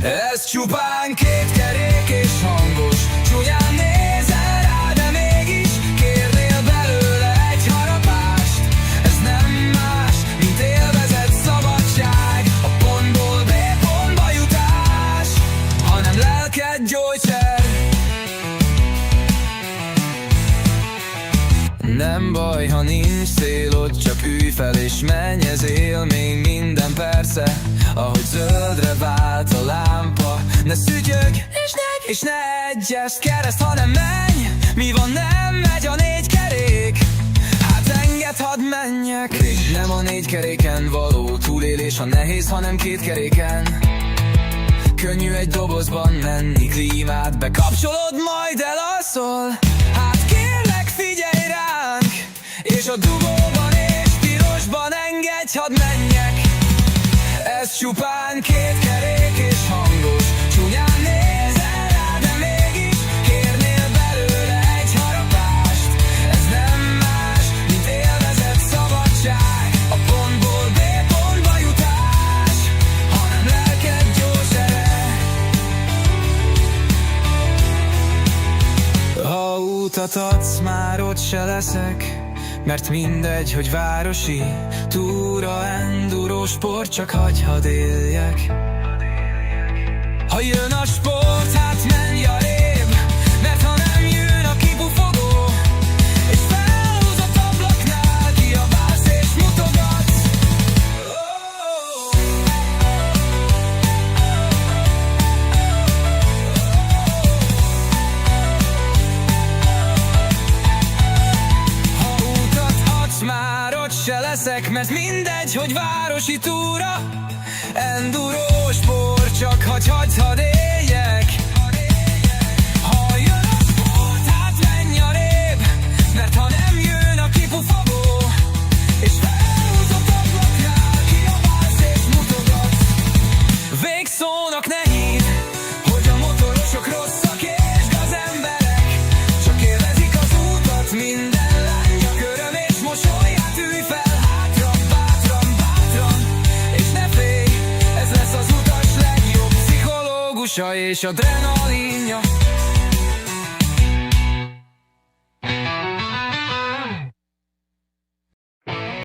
Ez csupán 2 kerék és hangos, csúnyán nézel rá, de mégis kérnél belőle egy harapást. Ez nem más, mint élvezett szabadság, a pontból B pontba jutás, hanem lelked gyógyszer. Nem baj, ha nincs célod, csak ülj fel és menj, ez élmény minden persze. Ahogy zöldre vált a lámpa, ne szütyög és ne egyest kereszt, hanem menj. Mi van, nem megy a 4 kerék? Hát engedd, hadd menjek. Nem a 4 keréken való túlélés a nehéz, hanem 2 keréken. Könnyű egy dobozban menni, klímát bekapcsolod, majd elalszol. Hát kérlek, figyelj ránk, és a dugóban és pirosban engedj, hadd menjek. Ez csupán 2 kerék és hangos, csúnyán nézel rá, de mégis kérnél belőle egy harapást. Ez nem más, mint élvezett szabadság, a pontból B pontba jutás, hanem lelked gyógysere. Ha útat adsz, már ott se leszek, mert mindegy, hogy városi, túra, enduro, sport, csak hadd éljek. Ha jön a sport, hát menj arrébb, mert ha nem jön a kipufogó, és felhúz a ablaknál, kiabálsz és mutogatsz. Már ott se leszek, mert mindegy, hogy városi túra, enduro, sport, csak hadd éljek. Ha jön a sport, hát menj arrébb, pulzusa és adrenalinja.